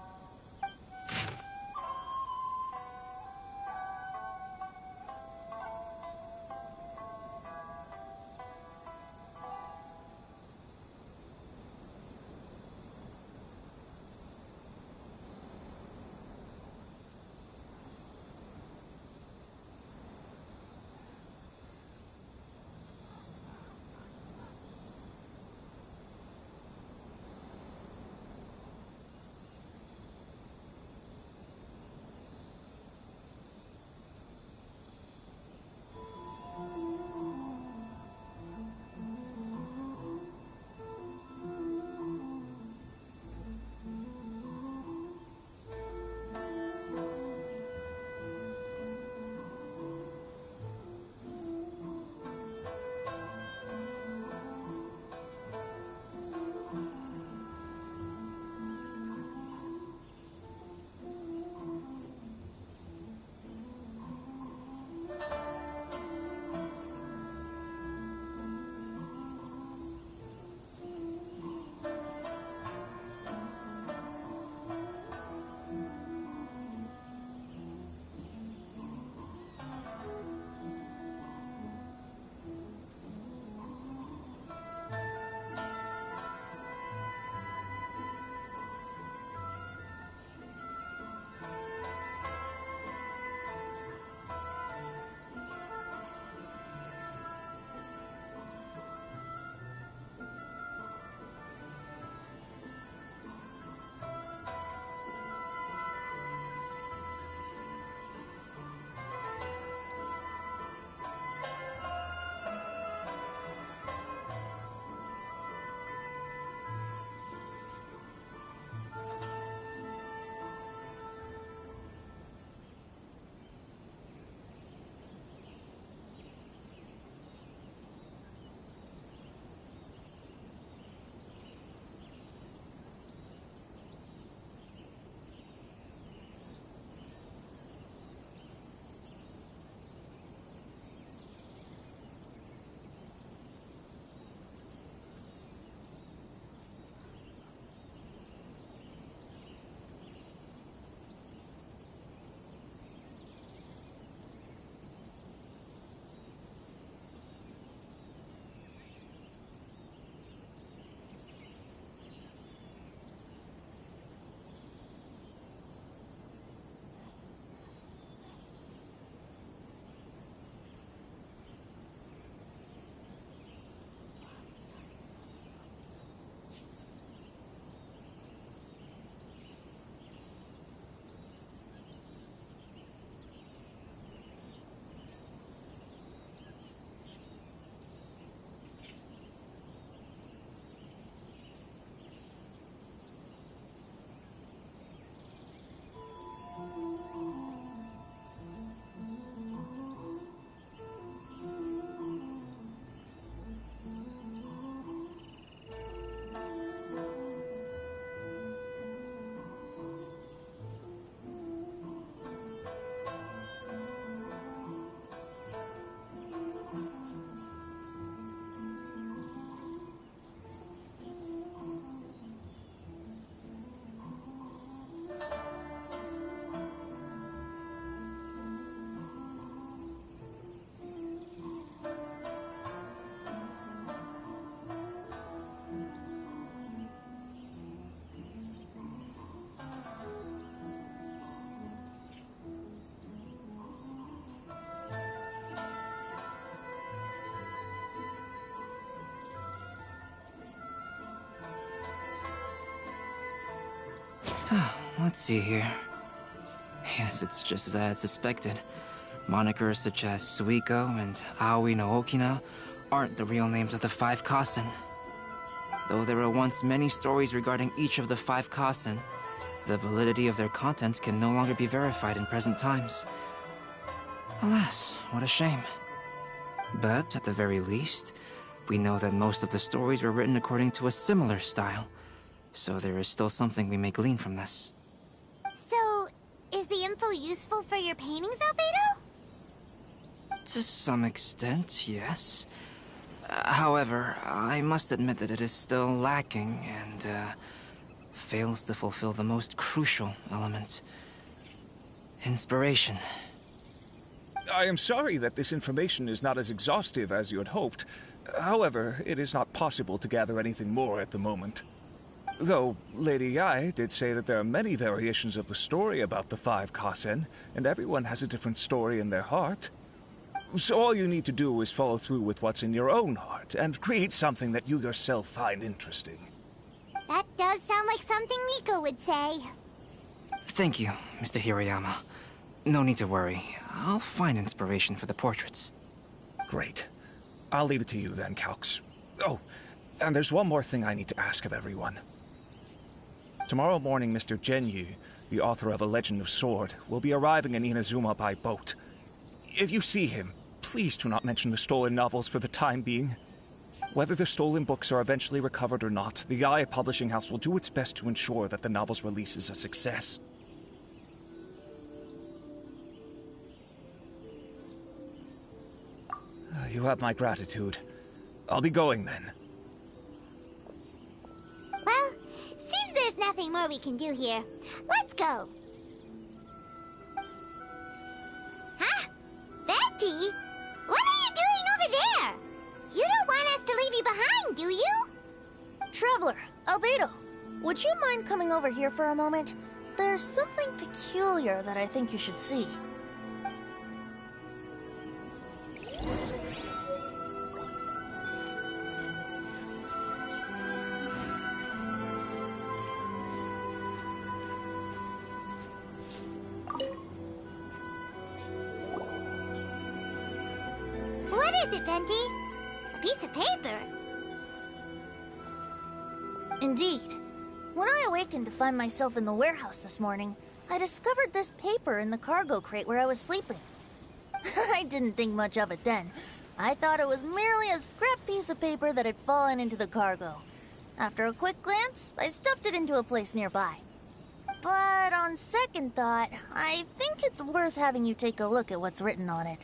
S4: Let's see here. Yes, it's just as I had suspected. Monikers such as Suiko and Aoi no Okina aren't the real names of the 5 Kasen. Though there were once many stories regarding each of the 5 Kasen, the validity of their contents can no longer be verified in present times. Alas, what a shame. But, at the very least, we know that most of the stories were written according to a similar style, so there is still something we may glean from this.
S1: So, is the info useful for your paintings, Albedo?
S4: To some extent, yes. However, I must admit that it is still lacking and, fails to fulfill the most crucial element. Inspiration.
S13: I am sorry that this information is not as exhaustive as you had hoped. However, it is not possible to gather anything more at the moment. Though, Lady Yai did say that there are many variations of the story about the 5 Kasen, and everyone has a different story in their heart. So all you need to do is follow through with what's in your own heart, and create something that you yourself find interesting.
S1: That does sound like something Miko would say.
S4: Thank you, Mr. Hirayama. No need to worry. I'll find inspiration for the portraits.
S13: Great. I'll leave it to you then, Calx. Oh, and there's one more thing I need to ask of everyone. Tomorrow morning, Mr. Genyu, the author of A Legend of Sword, will be arriving in Inazuma by boat. If you see him, please do not mention the stolen novels for the time being. Whether the stolen books are eventually recovered or not, the Yae Publishing House will do its best to ensure that the novel's release is a success. You have my gratitude. I'll be going then.
S1: Well, seems there's nothing more we can do here. Let's go. Huh? Betty? What are you doing over there? You don't want us to leave you behind, do you?
S12: Traveler, Albedo, would you mind coming over here for a moment? There's something peculiar that I think you should see.
S1: What is it, Venti? A piece of paper?
S12: Indeed. When I awakened to find myself in the warehouse this morning, I discovered this paper in the cargo crate where I was sleeping. I didn't think much of it then. I thought it was merely a scrap piece of paper that had fallen into the cargo. After a quick glance, I stuffed it into a place nearby. But on second thought, I think it's worth having you take a look at what's written on it.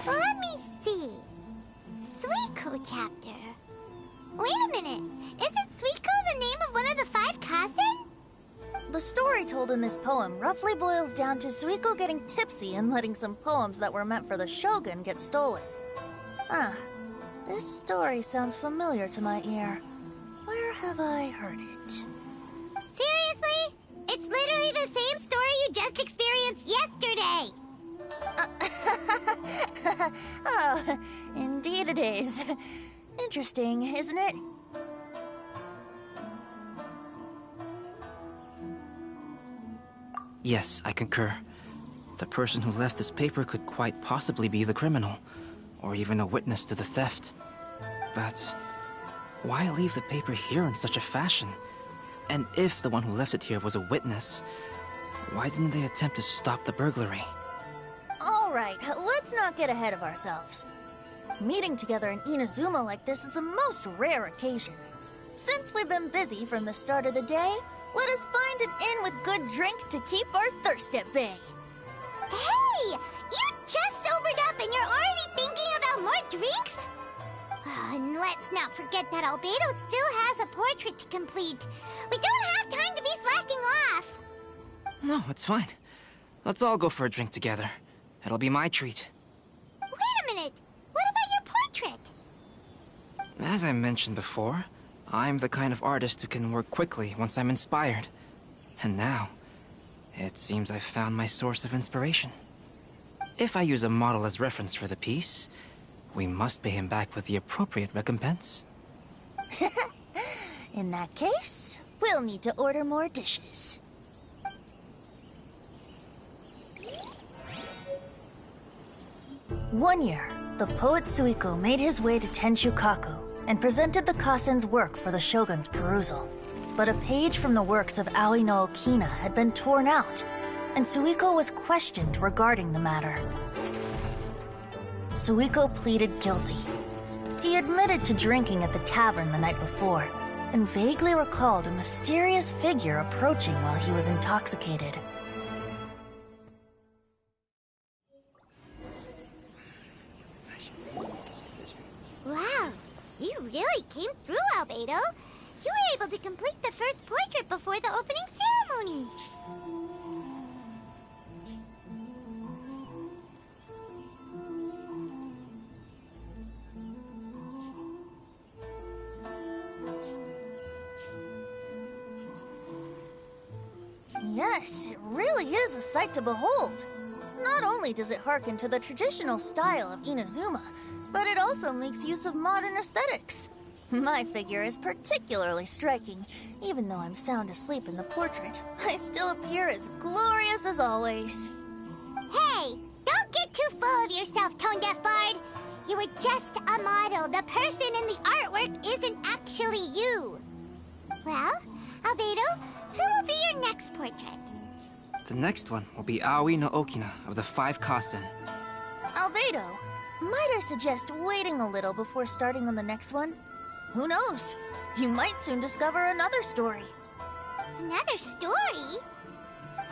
S1: Let me see. Suiko chapter. Wait a minute. Isn't Suiko the name of one of the 5 Kasen?
S12: The story told in this poem roughly boils down to Suiko getting tipsy and letting some poems that were meant for the shogun get stolen. This story sounds familiar to my ear. Where have I heard it?
S1: Seriously? It's literally the same story you just experienced yesterday.
S12: Oh, indeed it is. Interesting, isn't it?
S4: Yes, I concur. The person who left this paper could quite possibly be the criminal, or even a witness to the theft. But why leave the paper here in such a fashion? And if the one who left it here was a witness, why didn't they attempt to stop the burglary?
S12: All right, let's not get ahead of ourselves. Meeting together in Inazuma like this is a most rare occasion. Since we've been busy from the start of the day, let us find an inn with good drink to keep our thirst at bay.
S1: Hey! You just sobered up and you're already thinking about more drinks? And let's not forget that Albedo still has a portrait to complete. We don't have time to be slacking off.
S4: No, it's fine. Let's all go for a drink together. It'll be my treat.
S1: Wait a minute. What about your portrait?
S4: As I mentioned before, I'm the kind of artist who can work quickly once I'm inspired. And now, it seems I've found my source of inspiration. If I use a model as reference for the piece, we must pay him back with the appropriate recompense.
S12: In that case, we'll need to order more dishes. One year, the poet Suiko made his way to Tenshukaku and presented the Kasen's work for the shogun's perusal. But a page from the works of Aoi no Okina had been torn out, and Suiko was questioned regarding the matter. Suiko pleaded guilty. He admitted to drinking at the tavern the night before, and vaguely recalled a mysterious figure approaching while he was intoxicated.
S1: Wow, you really came through, Albedo. You were able to complete the first portrait before the opening ceremony.
S12: Yes, it really is a sight to behold. Not only does it harken to the traditional style of Inazuma, but it also makes use of modern aesthetics. My figure is particularly striking. Even though I'm sound asleep in the portrait, I still appear as glorious as always.
S1: Hey, don't get too full of yourself, tone-deaf bard. You were just a model. The person in the artwork isn't actually you. Well, Albedo, who will be your next portrait?
S4: The next one will be Aoi no Okina of the 5 Kasen.
S12: Albedo, might I suggest waiting a little before starting on the next one? Who knows? You might soon discover another story.
S1: Another story?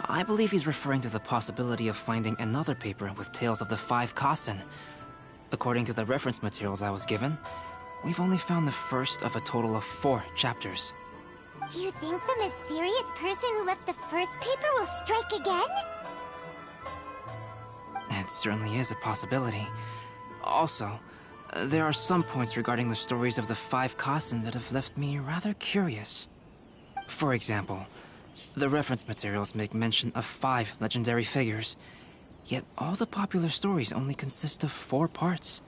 S4: I believe he's referring to the possibility of finding another paper with tales of the 5 Kasen. According to the reference materials I was given, we've only found the first of a total of 4 chapters.
S1: Do you think the mysterious person who left the first paper will strike again?
S4: It certainly is a possibility. Also, there are some points regarding the stories of the 5 Kasen that have left me rather curious. For example, the reference materials make mention of 5 legendary figures, yet all the popular stories only consist of 4 parts.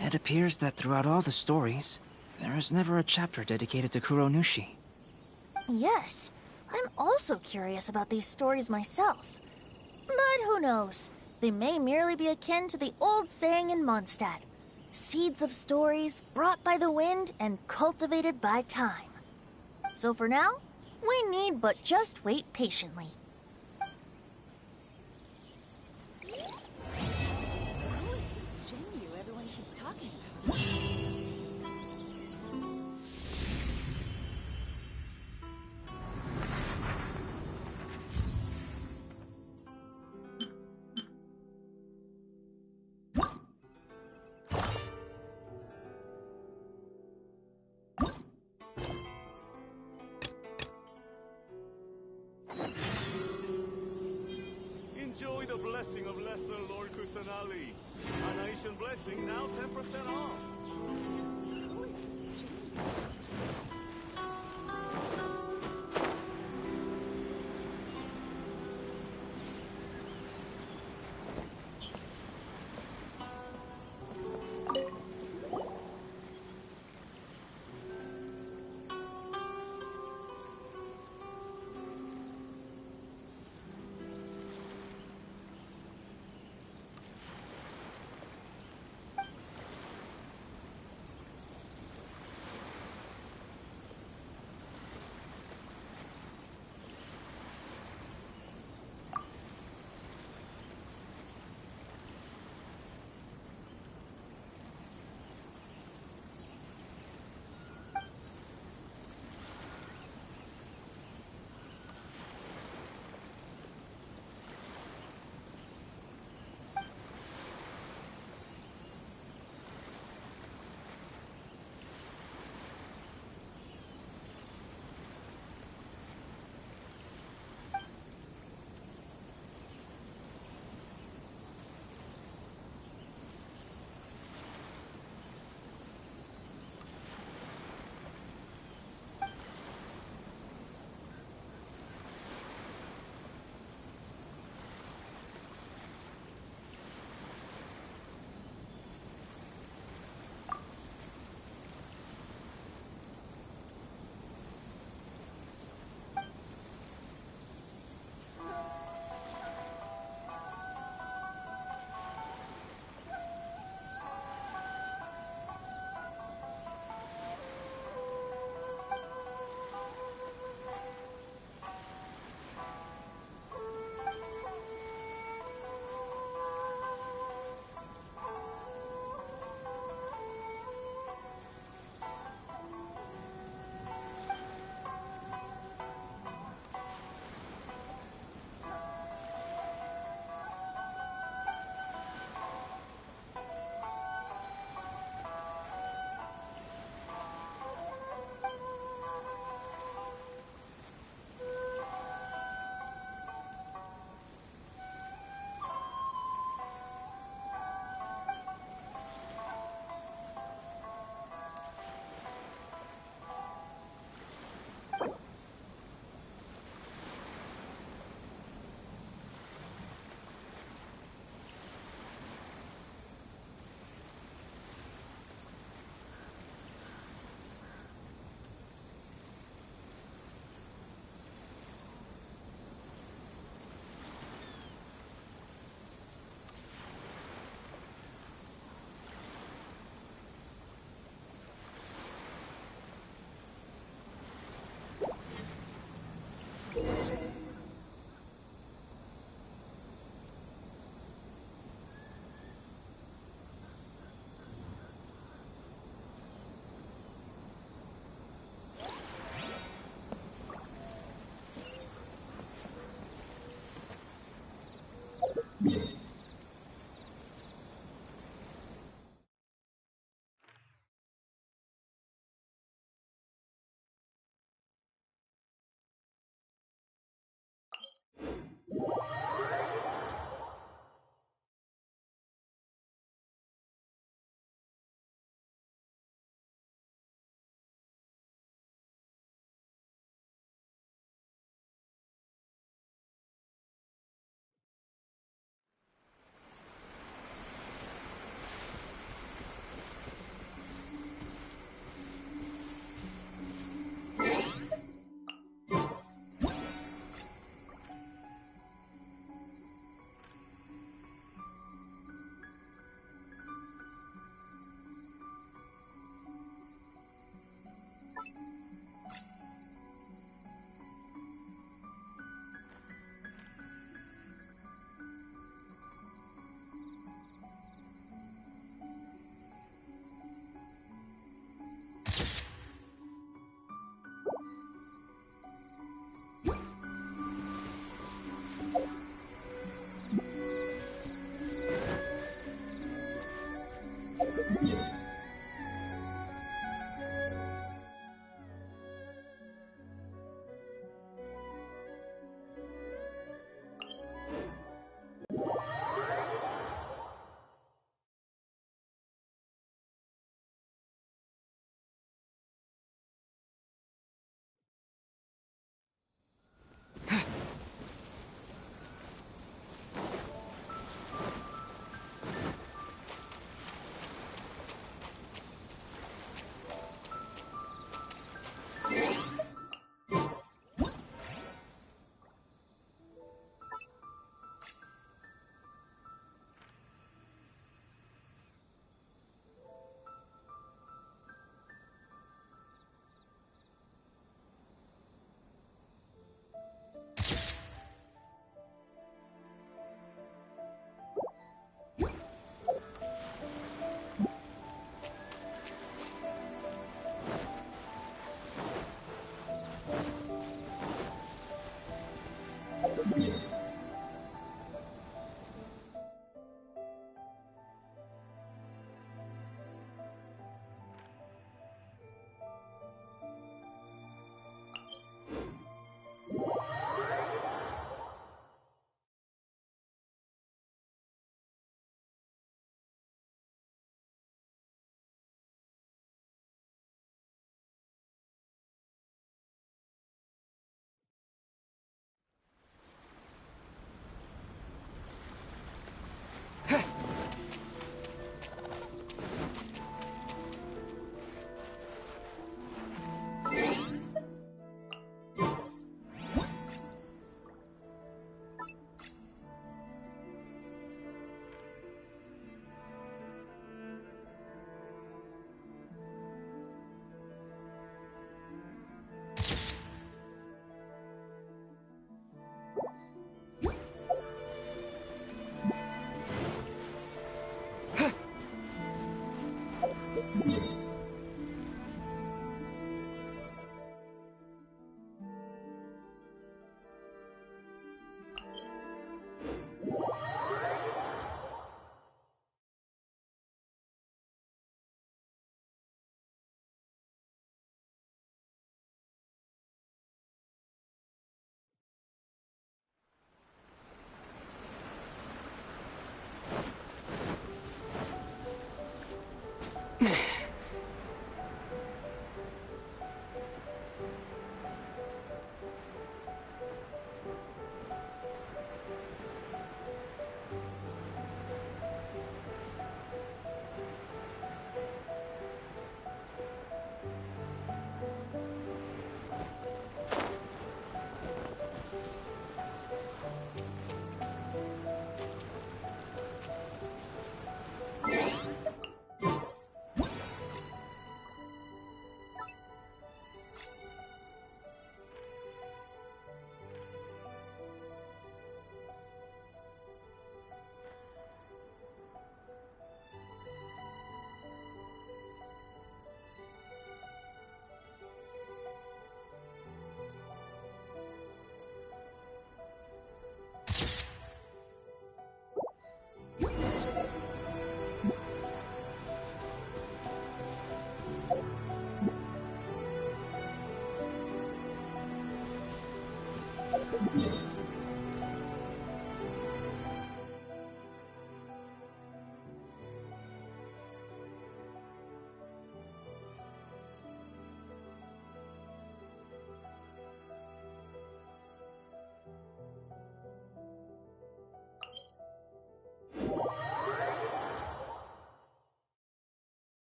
S4: It appears that throughout all the stories, there is never a chapter dedicated to Kuronushi.
S12: Yes, I'm also curious about these stories myself. But who knows? They may merely be akin to the old saying in Mondstadt. Seeds of stories brought by the wind and cultivated by time. So for now, we need but just wait patiently.
S10: Who is this Jinyu everyone keeps talking about?
S14: Enjoy the blessing of Lesser Lord Kusanali. An Asian blessing now 10% off.
S10: Who is this Jinyu?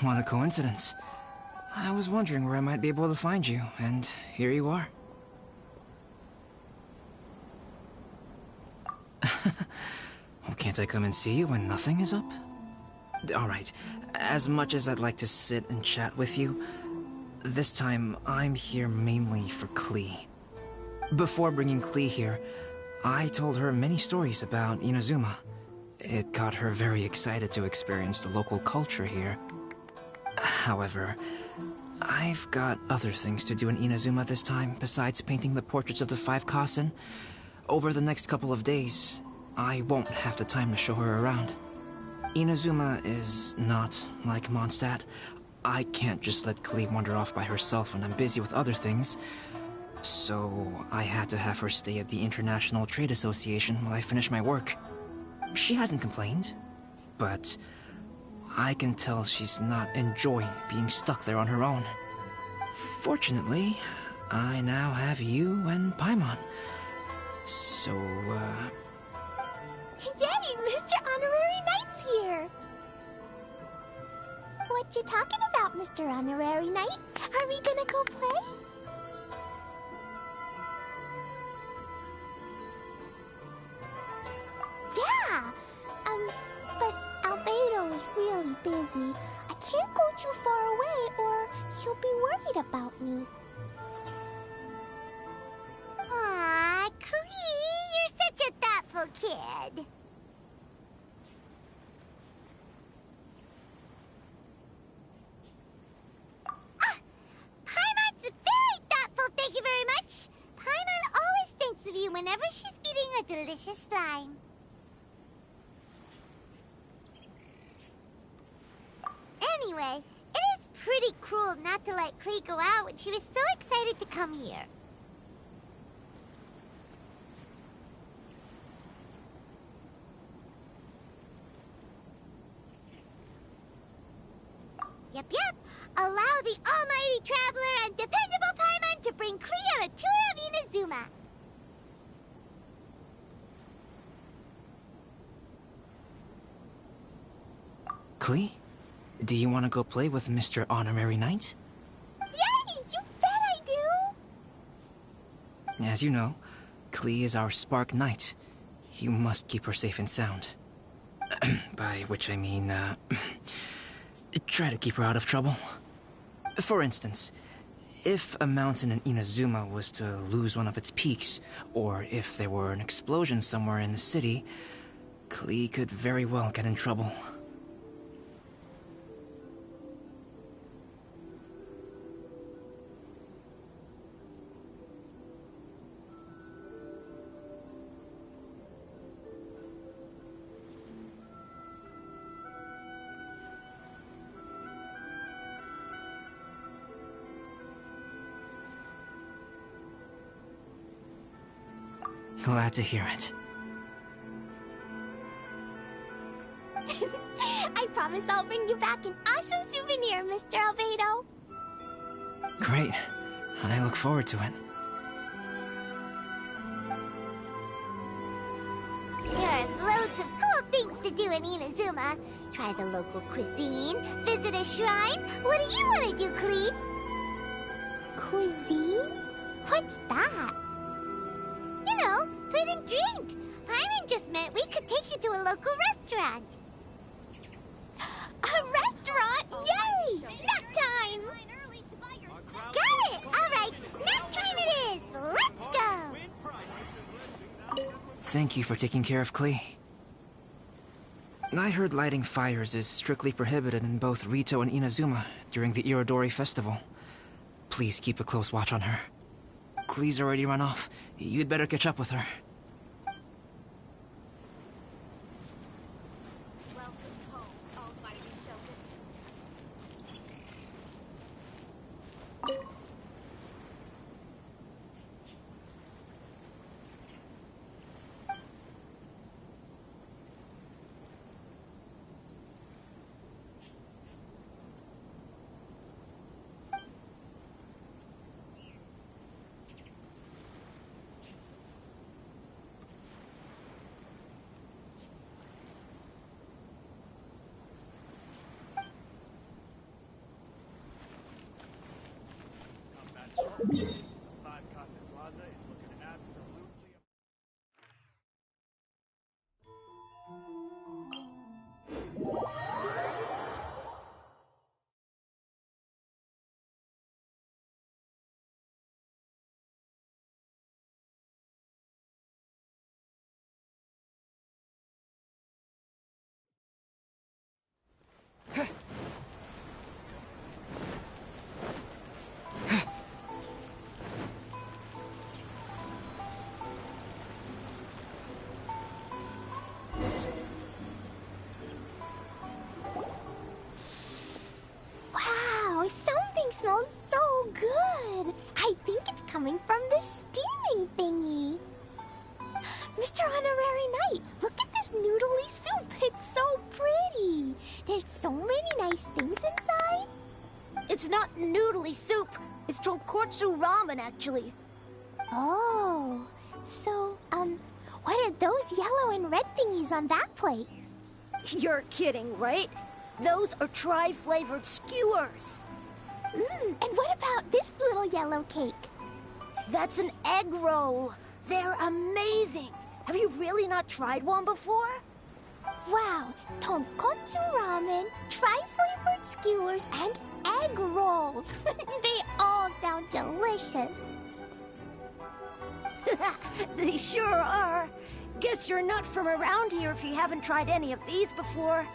S4: What a coincidence. I was wondering where I might be able to find you, and here you are. Well, can't I come and see you when nothing is up? Alright, as much as I'd like to sit and chat with you, this time I'm here mainly for Klee. Before bringing Klee here, I told her many stories about Inazuma. It got her very excited to experience the local culture here. However, I've got other things to do in Inazuma this time besides painting the portraits of the 5 Kasen. Over the next couple of days, I won't have the time to show her around. Inazuma is not like Mondstadt. I can't just let Klee wander off by herself when I'm busy with other things. So I had to have her stay at the International Trade Association while I finish my work. She hasn't complained, but I can tell she's not enjoying being stuck there on her own. Fortunately, I now have you and Paimon. So,
S1: Yay! Mr. Honorary Knight's here! What you talking about, Mr. Honorary Knight? Are we gonna go play? Yeah! But Albedo is really busy. I can't go too far away or he'll be worried about me. Aw, Klee, you're such a thoughtful kid. Paimon's very thoughtful, thank you very much. Paimon always thinks of you whenever she's eating a delicious slime. Anyway, it is pretty cruel not to let Klee go out when she was so excited to come here. Yep. Allow the almighty traveler and dependable Paimon to bring Klee on a tour of Inazuma.
S4: Klee? Do you want to go play with Mr. Honorary Knight?
S1: Yay! You bet I do!
S4: As you know, Klee is our Spark Knight. You must keep her safe and sound. By which I mean, try to keep her out of trouble. For instance, if a mountain in Inazuma was to lose one of its peaks, or if there were an explosion somewhere in the city, Klee could very well get in trouble. Glad to hear it.
S1: I promise I'll bring you back an awesome souvenir, Mr. Albedo.
S4: Great. I look forward to it.
S1: There are loads of cool things to do in Inazuma. Try the local cuisine, visit a shrine. What do you want to do, Klee? Cuisine? What's that? You know, food and drink. Paimon just meant we could take you to a local restaurant. A restaurant? Yay! Snack time! Got it! All right, snack time it is! Let's go!
S4: Thank you for taking care of Klee. I heard lighting fires is strictly prohibited in both Rito and Inazuma during the Irodori festival. Please keep a close watch on her. Klee's already run off. You'd better catch up with her.
S1: smells so good. I think it's coming from the steaming thingy. Mr. Honorary Knight, look at this noodly soup. It's so pretty. There's so many nice things inside.
S12: It's not noodly soup. It's tonkotsu ramen, actually.
S1: Oh, so, what are those yellow and red thingies on that plate?
S12: You're kidding, right? Those are tri-flavored skewers.
S1: And what about this little yellow cake?
S12: That's an egg roll. They're amazing. Have you really not tried one before?
S1: Wow, tonkotsu ramen, tri-flavored skewers, and egg rolls. They all sound delicious.
S12: They sure are. Guess you're not from around here if you haven't tried any of these before.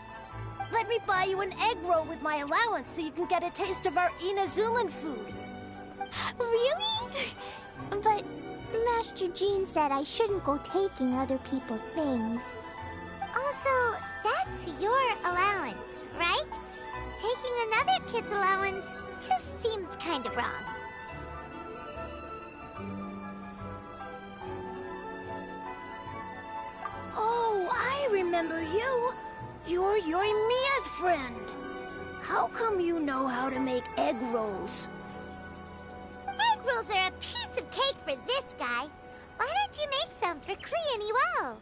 S12: Let me buy you an egg roll with my allowance so you can get a taste of our Inazuman food.
S1: Really? But Master Jean said I shouldn't go taking other people's things. Also, that's your allowance, right? Taking another kid's allowance just seems kind of wrong.
S12: Oh, I remember you. You're Yoimiya's friend. How come you know how to make egg rolls?
S1: Egg rolls are a piece of cake for this guy. Why don't you make some for Cryo and Wow?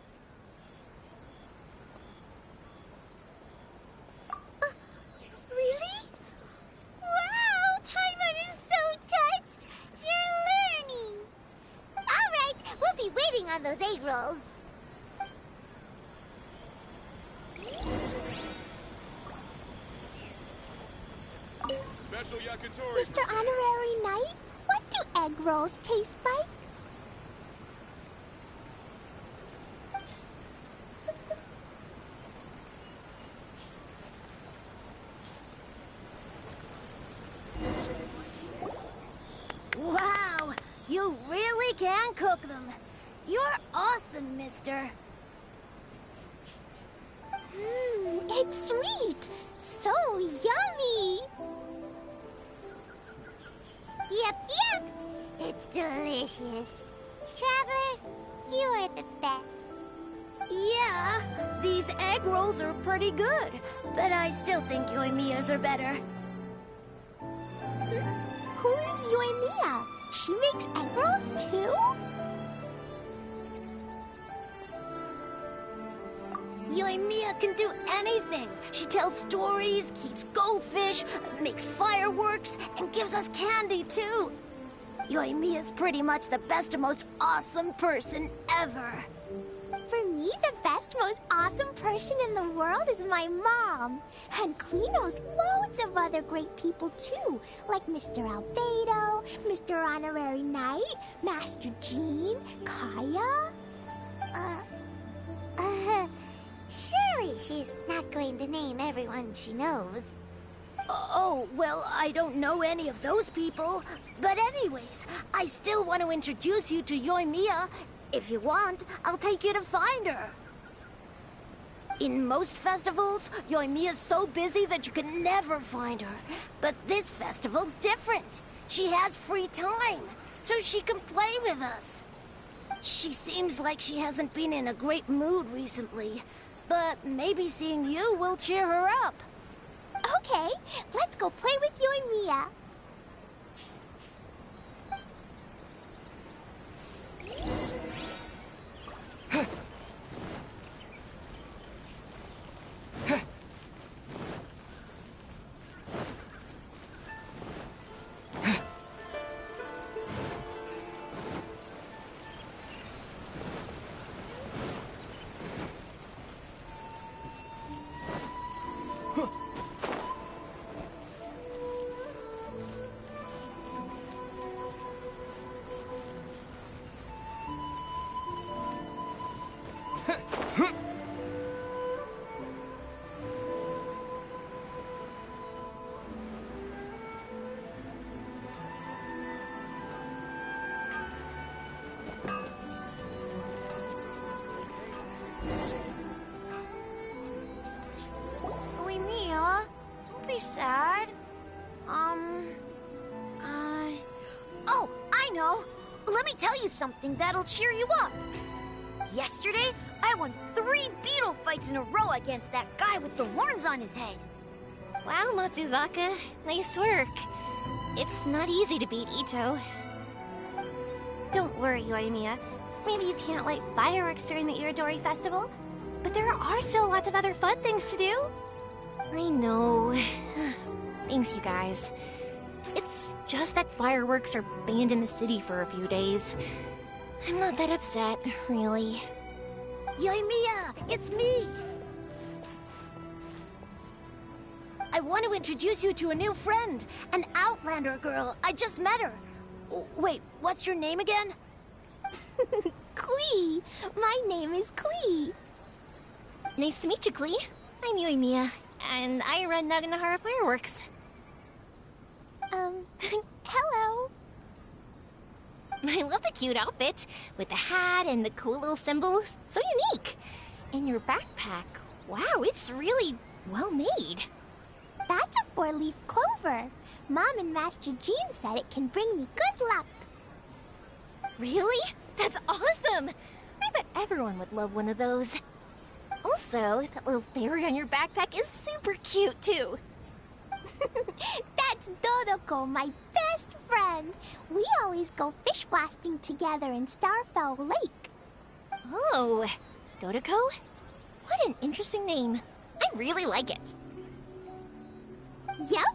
S1: Really? Wow! Paimon is so touched! You're learning! Alright, we'll be waiting on those egg rolls.
S14: Special yakitori.
S1: Mr. Honorary Knight, what do egg rolls taste like?
S12: Wow, you really can cook them. You're awesome, mister.
S1: It's sweet. So yummy. Yep. It's delicious. Traveler, you are the best.
S12: Yeah, these egg rolls are pretty good, but I still think Yoimiya's are better.
S1: Who's Yoimiya? She makes egg rolls too?
S12: Yoimiya can do anything. She tells stories, keeps goldfish, makes fireworks, and gives us candy too. Yoimiya's pretty much the best and most awesome person ever.
S1: For me, the best, most awesome person in the world is my mom. And Klee knows loads of other great people too, like Mr. Albedo, Mr. Honorary Knight, Master Jean, Kaya. Surely she's not going to name everyone she knows.
S12: Oh, well, I don't know any of those people. But anyways, I still want to introduce you to Yoimiya. If you want, I'll take you to find her. In most festivals, Yoimiya's so busy that you can never find her. But this festival's different. She has free time, so she can play with us. She seems like she hasn't been in a great mood recently. But maybe seeing you will cheer her up.
S1: Okay, let's go play with Yoimiya.
S12: Yoimiya, don't be sad. know. Let me tell you something that'll cheer you up. Yesterday, I won 3 beetle fights in a row against that guy with the horns on his head.
S15: Wow, Matsuzaka. Nice work. It's not easy to beat Ito.
S8: Don't worry, Yoimiya. Maybe you can't light fireworks during the Irodori festival, but there are still lots of other fun things to do.
S15: I know. Thanks, you guys. It's just that fireworks are banned in the city for a few days. I'm not that upset, really.
S12: Yoimiya, it's me! I want to introduce you to a new friend, an Outlander girl. I just met her. Wait, what's your name again?
S15: Klee! My name is Klee. Nice to meet you, Klee. I'm Yoimiya, and I run Naganahara Fireworks. Hello. I love the cute outfit, with the hat and the cool little symbols. So unique. And your backpack, wow, it's really well made.
S1: That's a 4-leaf clover. Mom and Master Jean said it can bring me good luck.
S15: Really? That's awesome! I bet everyone would love one of those. Also, that little fairy on your backpack is super cute, too.
S1: That's Dodoko, my best friend. We always go fish blasting together in Starfell Lake.
S15: Oh, Dodoko? What an interesting name. I really like it.
S1: Yep.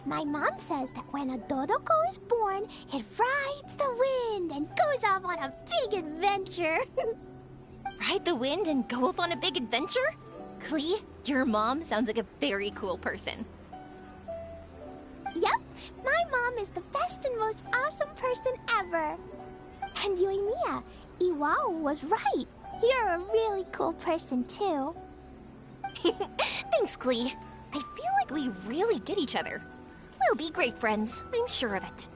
S1: My mom says that when a Dodoko is born, it rides the wind and goes off on a big adventure.
S15: Ride the wind and go off on a big adventure? Klee, your mom sounds like a very cool person.
S1: Yep, my mom is the best and most awesome person ever. And Yoimiya, Iwao was right. You're a really cool person, too.
S15: Thanks, Klee. I feel like we really get each other. We'll be great friends, I'm sure of it.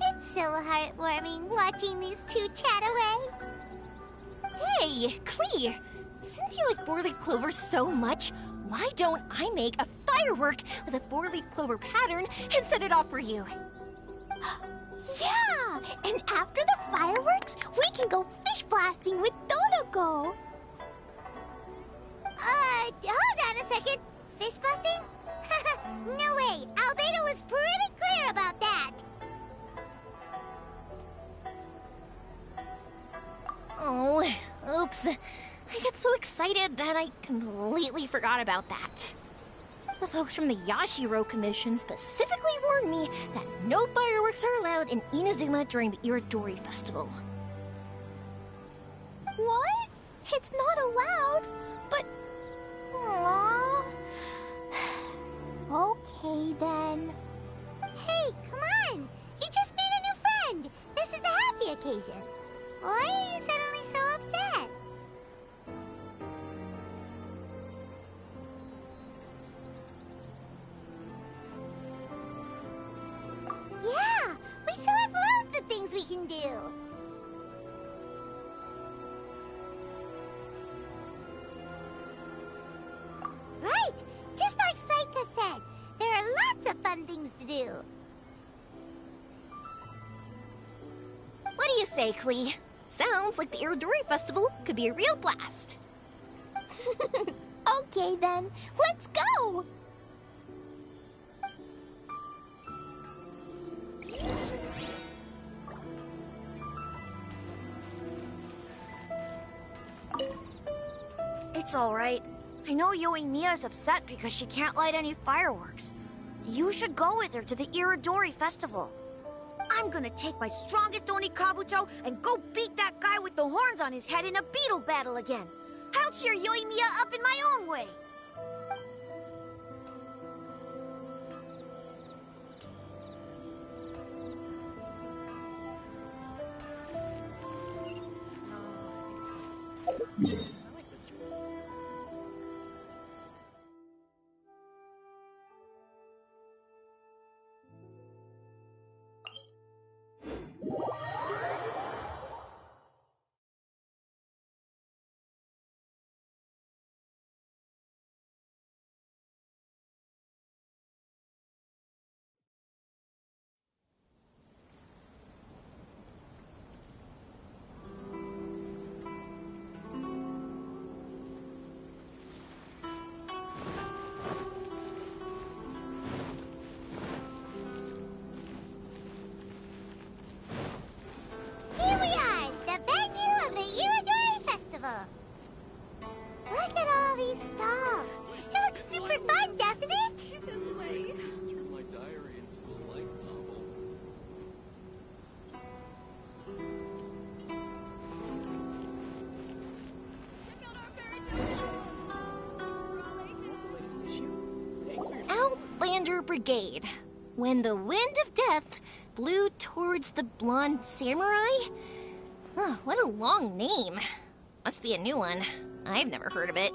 S1: It's so heartwarming watching these two chat away.
S15: Hey, Klee! Since you like 4-leaf clover so much, why don't I make a firework with a 4-leaf clover pattern and set it off for you?
S1: Yeah! And after the fireworks, we can go fish blasting with Dodoko. Hold on a second. Fish blasting? No way! Albedo was pretty clear about that!
S15: Oh, oops. I got so excited that I completely forgot about that. The folks from the Yashiro Commission specifically warned me that no fireworks are allowed in Inazuma during the Irodori Festival.
S1: What? It's not allowed? But... Aww... Okay, then. Hey, come on! You just made a new friend! This is a happy occasion. Why are you suddenly so upset? Yeah! We still have loads of things we can do! Right! Just like Saika said, there are lots of fun things to do.
S15: What do you say, Klee? Sounds like the Irodori Festival could be a real blast.
S1: Okay then, let's go!
S12: It's alright. I know Yoimiya's upset because she can't light any fireworks. You should go with her to the Irodori Festival. I'm gonna take my strongest Oni Kabuto and go beat that guy with the horns on his head in a beetle battle again. I'll cheer Yoimiya up in my own way.
S15: Outlander Brigade. When the wind of death blew towards the blonde samurai? Oh, what a long name. Must be a new one. I've never heard of it.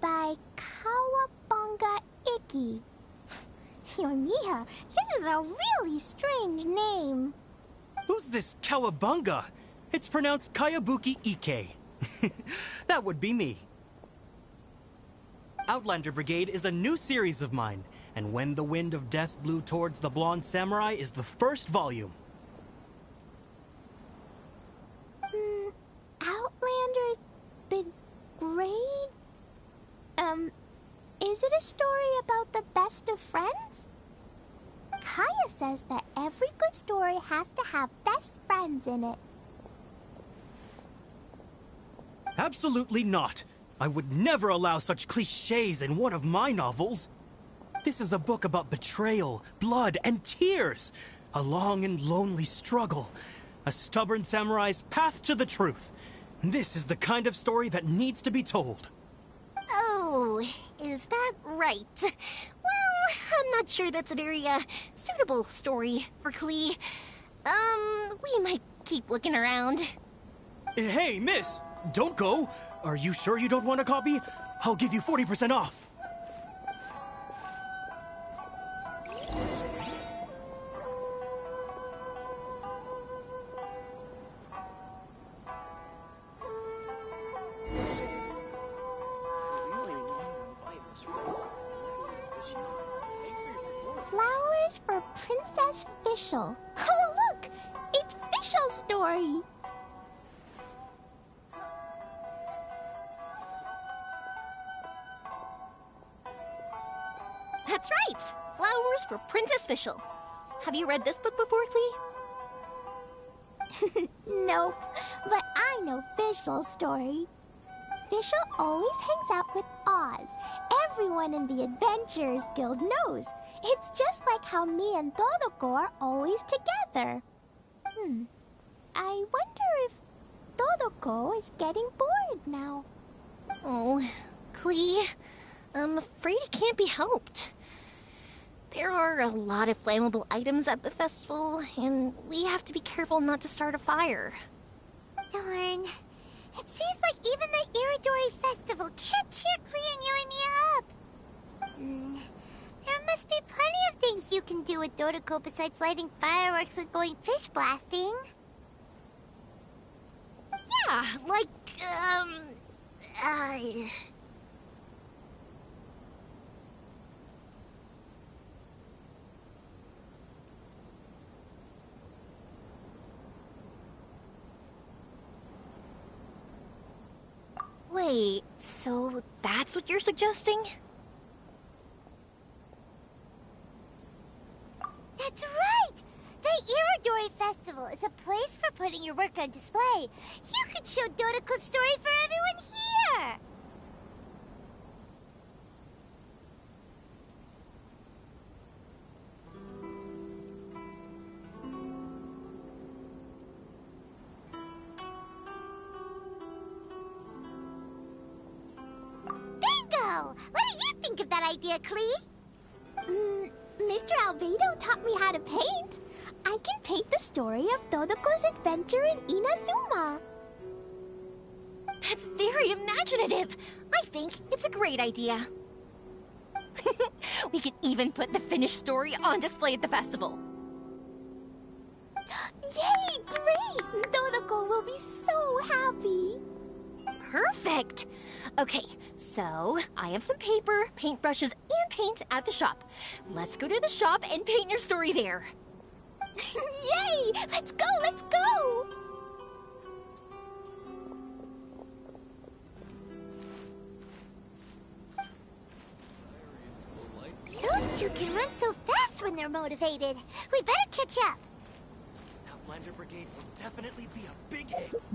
S1: By Kawabunga Iki. Yoimiya, this is a really strange name.
S16: Who's this Kawabunga? It's pronounced Kayabuki Ike. That would be me. Outlander Brigade is a new series of mine, and When the Wind of Death Blew Towards the Blonde Samurai is the first volume.
S1: Outlander's Brigade? Is it a story about the best of friends? Kaya says that every good story has to have best friends in it.
S16: Absolutely not. I would never allow such cliches in one of my novels. This is a book about betrayal, blood, and tears. A long and lonely struggle. A stubborn samurai's path to the truth. This is the kind of story that needs to be told.
S15: Oh, is that right? Well, I'm not sure that's a very, suitable story for Klee. We might keep looking around.
S16: Hey, miss! Don't go! Are you sure you don't want a copy? I'll give you 40% off.
S1: Flowers for Princess Fischl. Oh, look! It's Fischl's story!
S15: That's right! Flowers for Princess Fischl. Have you read this book before, Klee?
S1: Nope, but I know Fischl's story. Fischl always hangs out with Oz. Everyone in the Adventurers Guild knows. It's just like how me and Todoko are always together. I wonder if Todoko is getting bored now.
S15: Oh, Klee, I'm afraid it can't be helped. There are a lot of flammable items at the festival, and we have to be careful not to start a fire.
S1: Darn. It seems like even the Irodori Festival can't cheer Klee and Yoimiya up. There must be plenty of things you can do with Dodoko besides lighting fireworks and going fish blasting.
S15: Yeah, like, Wait, so that's what you're suggesting?
S1: That's right! The Irodori Festival is a place for putting your work on display. You could show Dodoko's story for everyone here! Bingo! What do you think of that idea, Klee? Mr. Albedo taught me how to paint. I can paint the story of Dodoko's adventure in Inazuma.
S15: That's very imaginative. I think it's a great idea. We could even put the finished story on display at the festival.
S1: Yay! Great! Dodoko will be so happy.
S15: Perfect! Okay, so I have some paper, paintbrushes, and paint at the shop. Let's go to the shop and paint your story there.
S1: Yay! Let's go! Let's go! Those two can run so fast when they're motivated. We better catch up.
S16: Outlander Brigade will definitely be a big hit.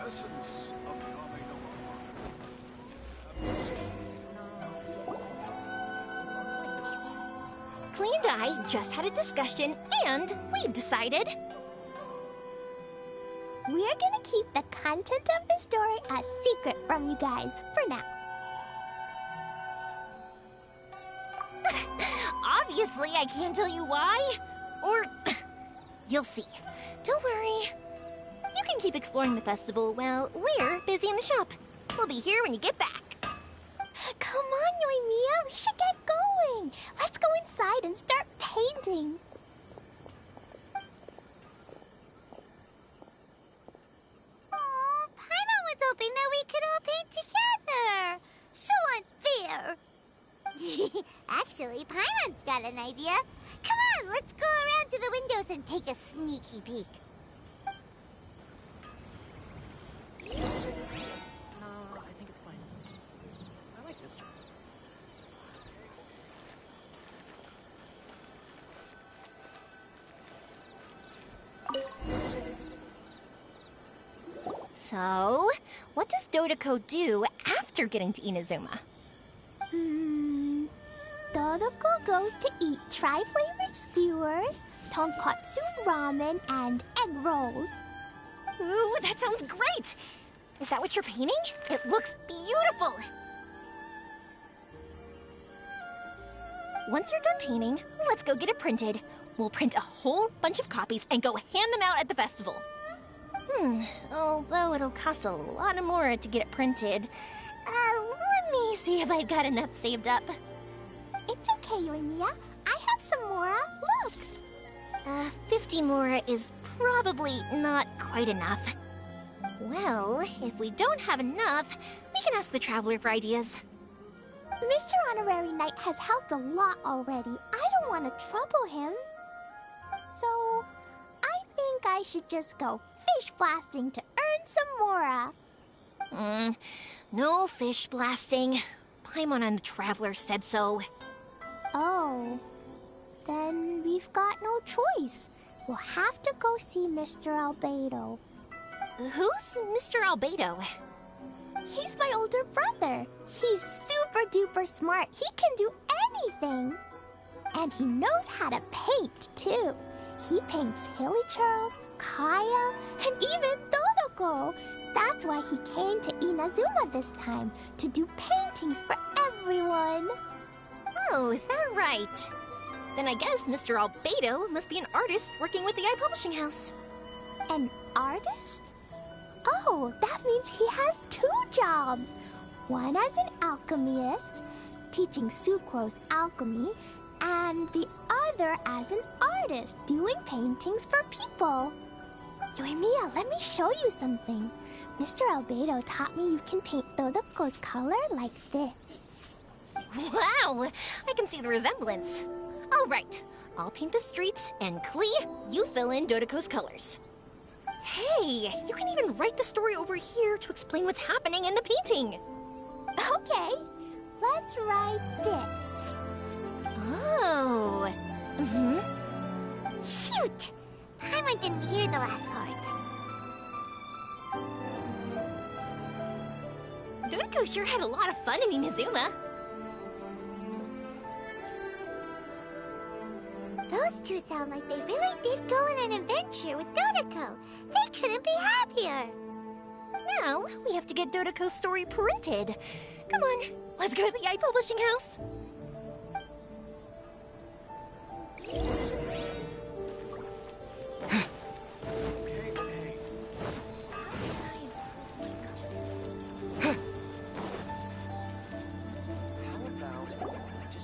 S14: essence of the
S15: Clee and I just had a discussion, and we've decided...
S1: We're gonna keep the content of the story a secret from you guys for now.
S15: Obviously, I can't tell you why. Or... you'll see. Don't worry. You can keep exploring the festival while we're busy in the shop. We'll be here when you get back.
S1: Come on, Yoimiya, we should get going. Let's go inside and start painting. Oh, Paimon was hoping that we could all paint together. So unfair. Actually, Paimon's got an idea. Come on, let's go around to the windows and take a sneaky peek.
S5: No, I think it's fine as it is. I like this job.
S15: So, what does Dodoko do after getting to Inazuma?
S1: Dodoko goes to eat tri-flavored skewers, tonkatsu ramen, and egg rolls.
S15: Ooh, that sounds great! Is that what you're painting? It looks beautiful! Once you're done painting, let's go get it printed. We'll print a whole bunch of copies and go hand them out at the festival. Although it'll cost a lot more to get it printed. Let me see if I've got enough saved up.
S1: It's okay, Yoimiya. I have some more. Look!
S15: 50 more is probably not quite enough. Well, if we don't have enough, we can ask the Traveler for ideas.
S1: Mr. Honorary Knight has helped a lot already. I don't want to trouble him. So, I think I should just go fish blasting to earn some mora.
S15: No fish blasting. Paimon and the Traveler said so.
S1: Oh, then we've got no choice. We'll have to go see Mr. Albedo.
S15: Who's Mr. Albedo?
S1: He's my older brother. He's super duper smart. He can do anything. And he knows how to paint, too. He paints Hilichurls, Kaya, and even Dodoko. That's why he came to Inazuma this time, to do paintings for everyone.
S15: Oh, is that right? Then I guess Mr. Albedo must be an artist working with the iPublishing House.
S1: An artist? Oh, that means he has 2 jobs. One as an alchemist, teaching Sucrose alchemy, and the other as an artist, doing paintings for people. Yoimiya, let me show you something. Mr. Albedo taught me you can paint Dodoko's color like this.
S15: Wow! I can see the resemblance. All right, I'll paint the streets, and Klee, you fill in Dodoko's colors. Hey, you can even write the story over here to explain what's happening in the painting.
S1: Okay, let's write this.
S15: Oh.
S1: Shoot! Paimon didn't hear the last part.
S15: Dodoko sure had a lot of fun in Inazuma.
S1: Those two sound like they really did go on an adventure with Dodoko. They couldn't be happier.
S15: Now, we have to get Dodoko's story printed. Come on, let's go to the iPublishing House.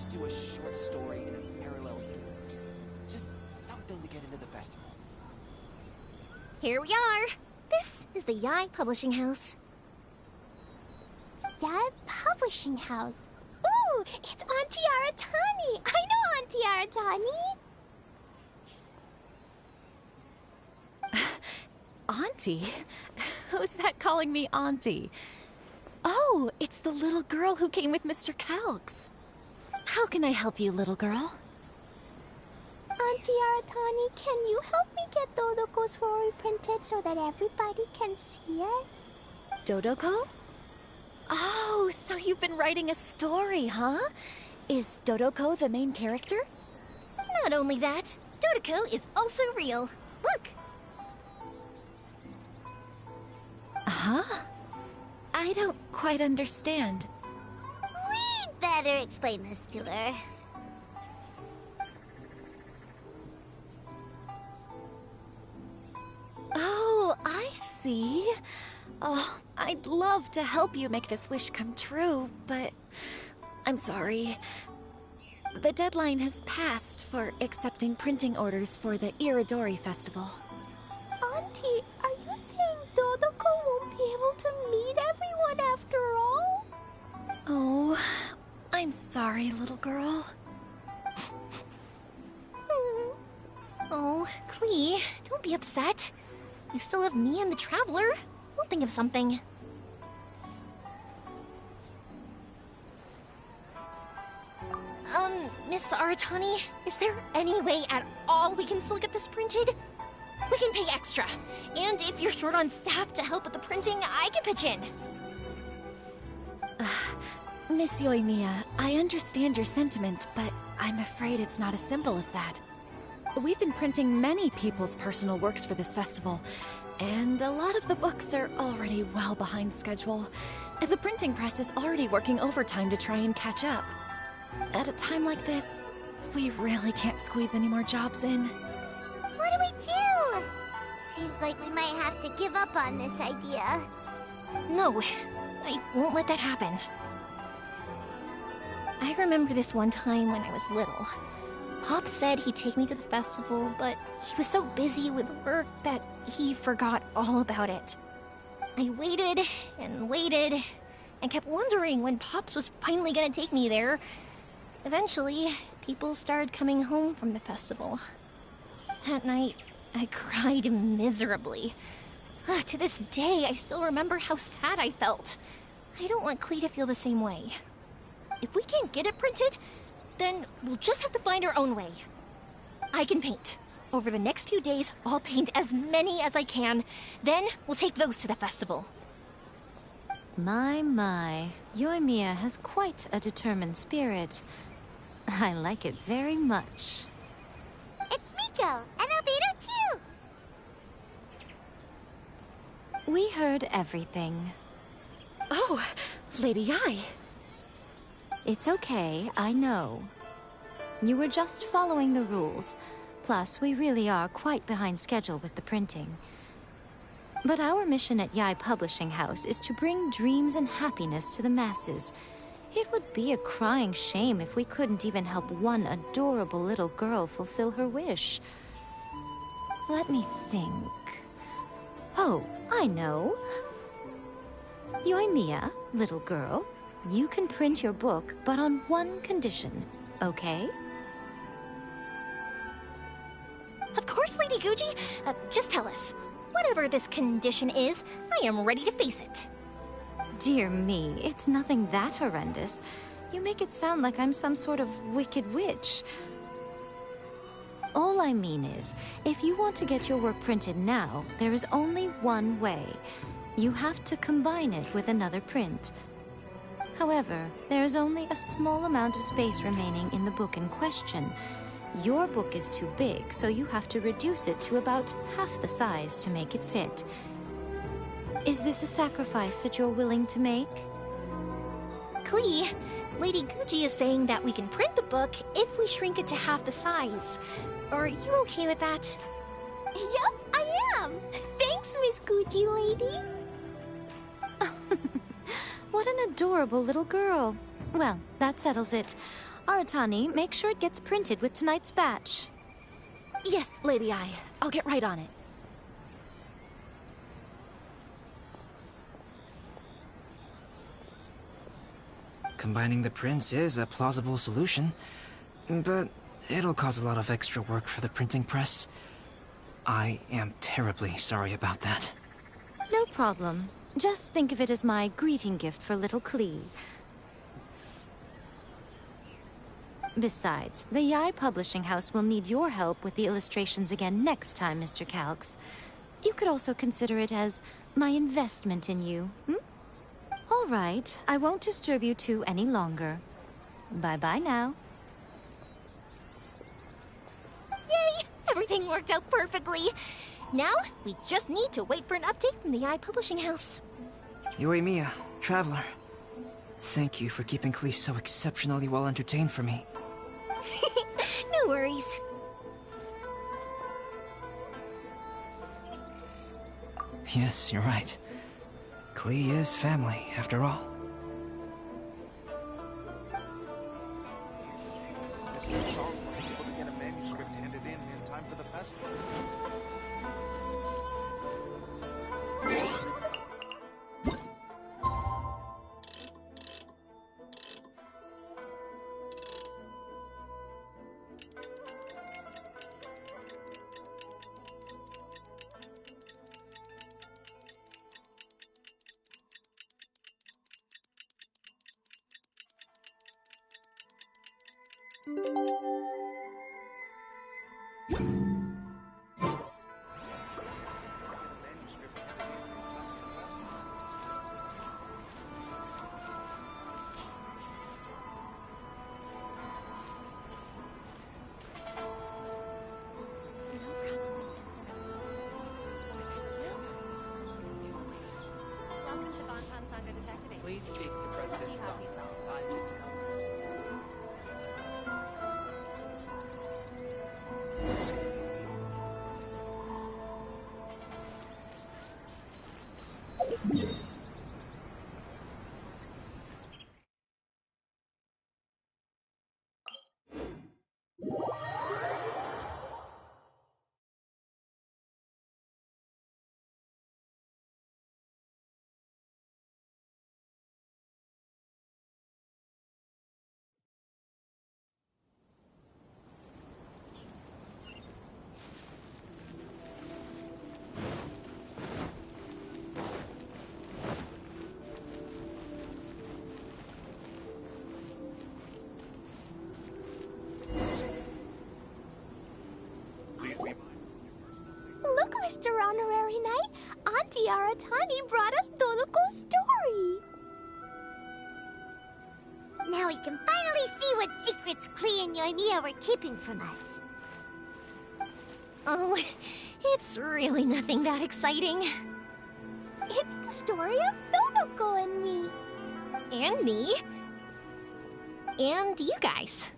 S5: Do a short story in a parallel universe. Just something to get into the festival.
S15: Here we are. This is the Yai Publishing House.
S1: Yai Publishing House? Ooh, it's Auntie Aratani. I know Auntie
S10: Aratani. Auntie? Who's that calling me Auntie? Oh, it's the little girl who came with Mr. Calx. How can I help you, little girl?
S1: Auntie Aratani, can you help me get Dodoko's story printed so that everybody can see it?
S10: Dodoko? Oh, so you've been writing a story, huh? Is Dodoko the main character?
S15: Not only that, Dodoko is also real. Look!
S10: Huh? I don't quite understand.
S1: We'd better explain this to her.
S10: Oh, I see. Oh, I'd love to help you make this wish come true, but I'm sorry. The deadline has passed for accepting printing orders for the Irodori festival.
S15: Auntie, are you saying Dodoko won't be able to meet everyone after all?
S10: Oh, I'm sorry, little girl.
S15: Oh, Klee, don't be upset. You still have me and the Traveler. We'll think of something. Miss Aratani, is there any way at all we can still get this printed? We can pay extra. And if you're short on staff to help with the printing, I can pitch in.
S10: Miss Yoimiya, I understand your sentiment, but I'm afraid it's not as simple as that. We've been printing many people's personal works for this festival, and a lot of the books are already well behind schedule. The printing press is already working overtime to try and catch up. At a time like this, we really can't squeeze any more jobs in.
S1: What do we do? Seems like we might have to give up on this idea.
S15: No, I won't let that happen. I remember this one time when I was little. Pop said he'd take me to the festival, but he was so busy with work that he forgot all about it. I waited and kept wondering when Pops was finally gonna take me there. Eventually, people started coming home from the festival. That night, I cried miserably. To this day, I still remember how sad I felt. I don't want Klee to feel the same way. If we can't get it printed, then we'll just have to find our own way. I can paint. Over the next few days, I'll paint as many as I can. Then we'll take those to the festival.
S7: My. Yoimiya has quite a determined spirit. I like it very much.
S1: It's Miko, and Albedo too!
S7: We heard everything.
S10: Oh, Lady Ai.
S7: It's okay, I know. You were just following the rules. Plus, we really are quite behind schedule with the printing. But our mission at Yai Publishing House is to bring dreams and happiness to the masses. It would be a crying shame if we couldn't even help one adorable little girl fulfill her wish. Let me think. Oh, I know. Yoimiya, little girl, you can print your book, but on one condition, okay?
S15: Of course, Lady Guji. Just tell us. Whatever this condition is, I am ready to face it.
S7: Dear me, it's nothing that horrendous. You make it sound like I'm some sort of wicked witch. All I mean is, if you want to get your work printed now, there is only one way. You have to combine it with another print. However, there is only a small amount of space remaining in the book in question. Your book is too big, so you have to reduce it to about half the size to make it fit. Is this a sacrifice that you're willing to make?
S15: Klee, Lady Guji is saying that we can print the book if we shrink it to half the size. Are you okay with that?
S1: Yup, I am! Thanks, Miss Guji lady!
S7: What an adorable little girl. Well, that settles it. Aratani, make sure it gets printed with tonight's batch.
S10: Yes, Lady Ai. I'll get right on it.
S4: Combining the prints is a plausible solution, but it'll cause a lot of extra work for the printing press. I am terribly sorry about that.
S7: No problem. Just think of it as my greeting gift for little Klee. Besides, the Yai Publishing House will need your help with the illustrations again next time, Mr. Calx. You could also consider it as my investment in you, All right, I won't disturb you two any longer. Bye-bye now.
S15: Yay! Everything worked out perfectly. Now, we just need to wait for an update from the Publishing House.
S4: Mia, Traveler. Thank you for keeping Clee so exceptionally well entertained for me.
S15: No worries.
S4: Yes, you're right. Clee is family, after all.
S11: Mr. Song wasn't able to get a manuscript handed in time for the festival.
S5: Please speak to President Song. I'm just
S15: Look, Mr. Honorary Knight, Auntie Aratani brought us Doloko's story.
S1: Now we can finally see what secrets Clee and Yoimiya were keeping from us.
S15: Oh, it's really nothing that exciting. It's the story of Dodoko and me. And me. And you guys.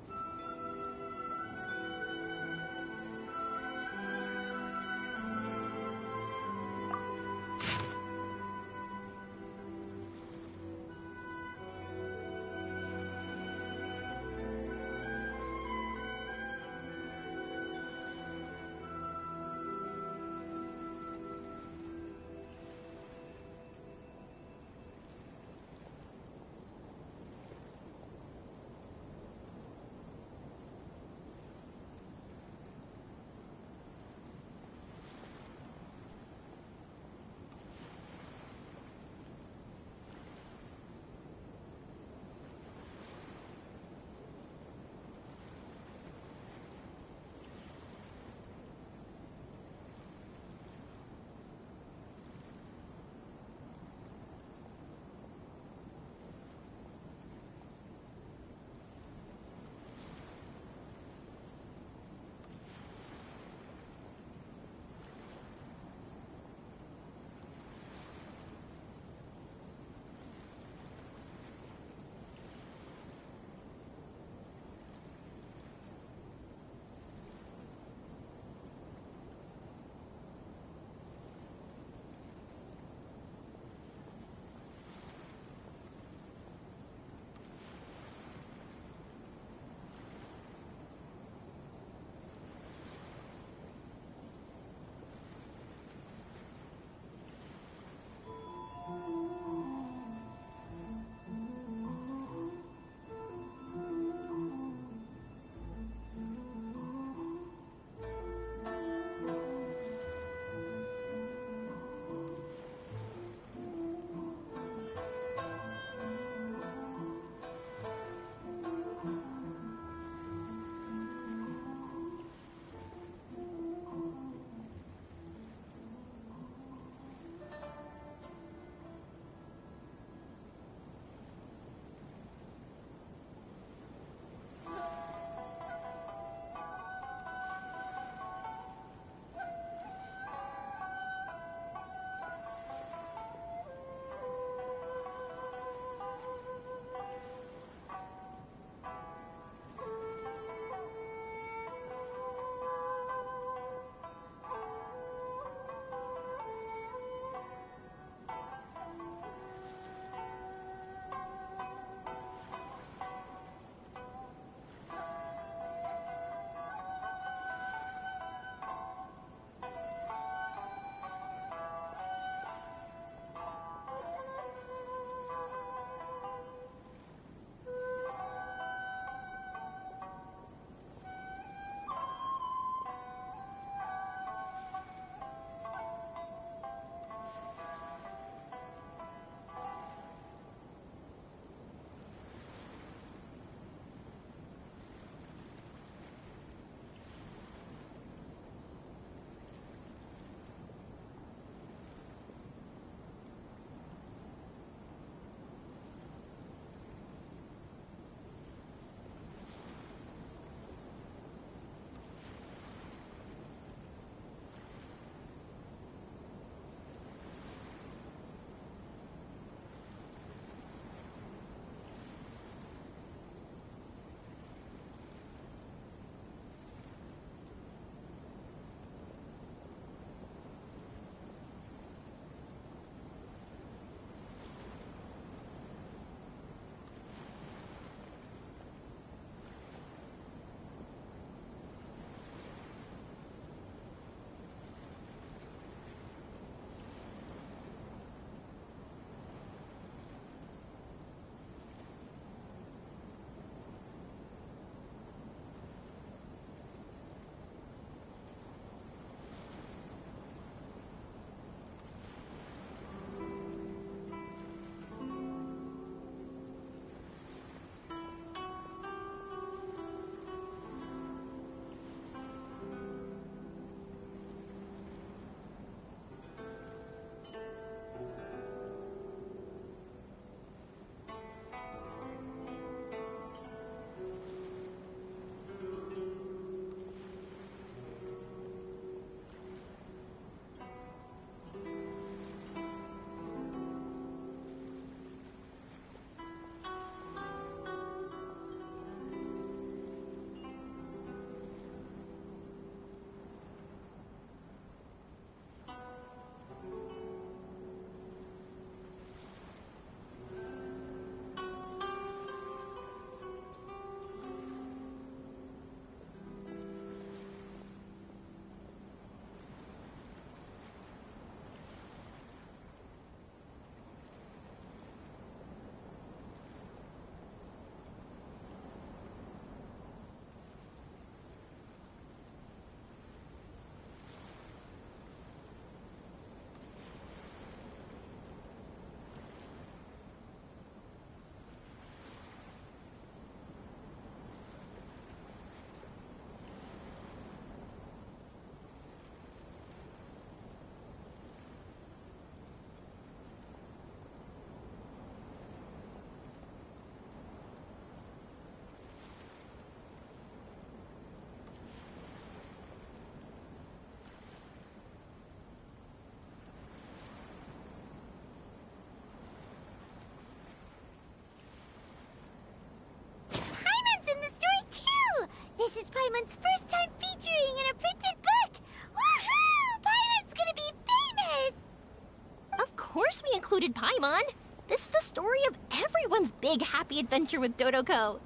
S15: included Paimon. This is the story of everyone's big happy adventure with Dodoko.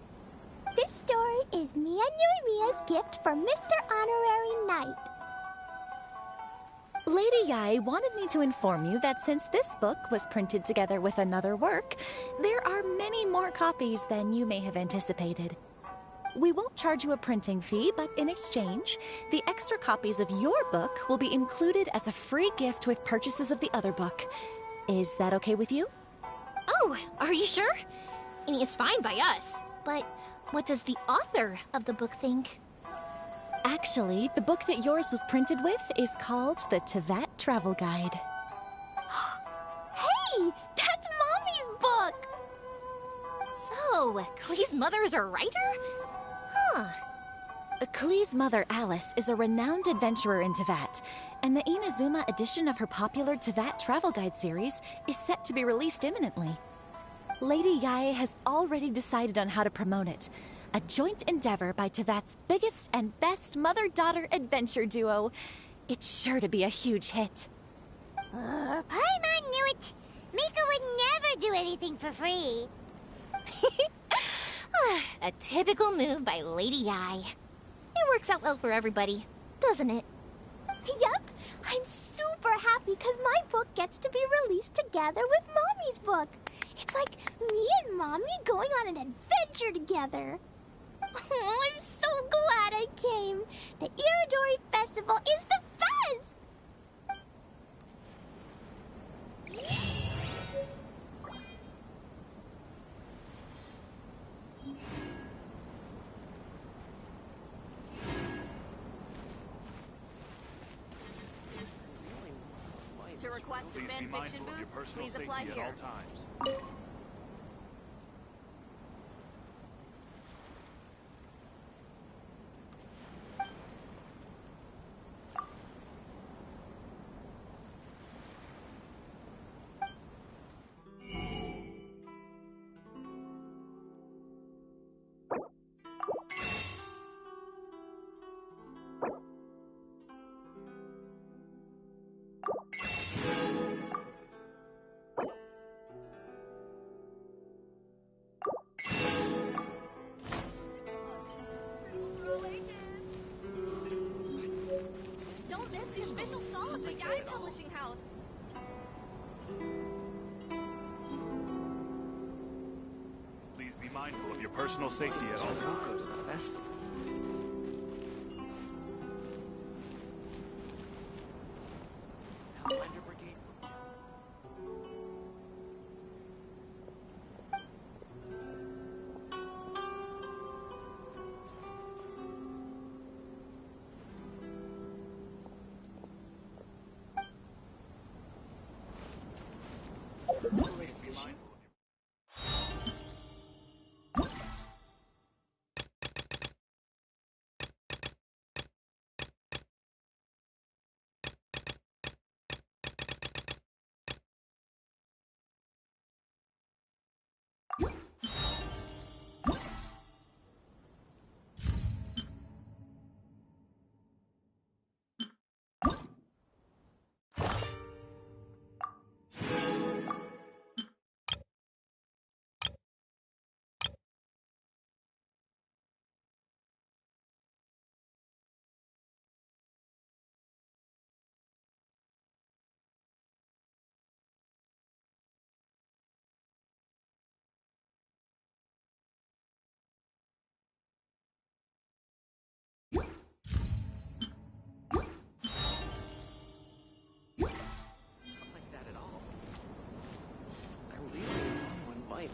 S17: This story is Mia Nuimia's gift for Mr. Honorary Knight.
S10: Lady Yai wanted me to inform you that since this book was printed together with another work, there are many more copies than you may have anticipated. We won't charge you a printing fee, but in exchange, the extra copies of your book will be included as a free gift with purchases of the other book. Is that okay with you?
S15: Oh, are you sure? I mean, it's fine by us. But what does the author of the book think?
S10: Actually, the book that yours was printed with is called the Teyvat Travel Guide.
S15: Hey, that's Mommy's book! So, Klee's mother is a writer? Huh.
S10: Klee's mother, Alice, is a renowned adventurer in Teyvat, and the Inazuma edition of her popular Teyvat Travel Guide series is set to be released imminently. Lady Yae has already decided on how to promote it. A joint endeavor by Teyvat's biggest and best mother-daughter adventure duo. It's sure to be a huge hit.
S1: Paimon knew it. Mika would never do anything for free.
S15: A typical move by Lady Yae. It works out well for everybody, doesn't it?
S17: Yep, I'm super happy because my book gets to be released together with Mommy's book. It's like me and Mommy going on an adventure together. Oh, I'm so glad I came. The Irodori Festival is the best!
S3: To request a fanfiction booth, please apply here.
S14: Please be mindful of your personal safety at all times.
S5: The festival. Outlander Brigade.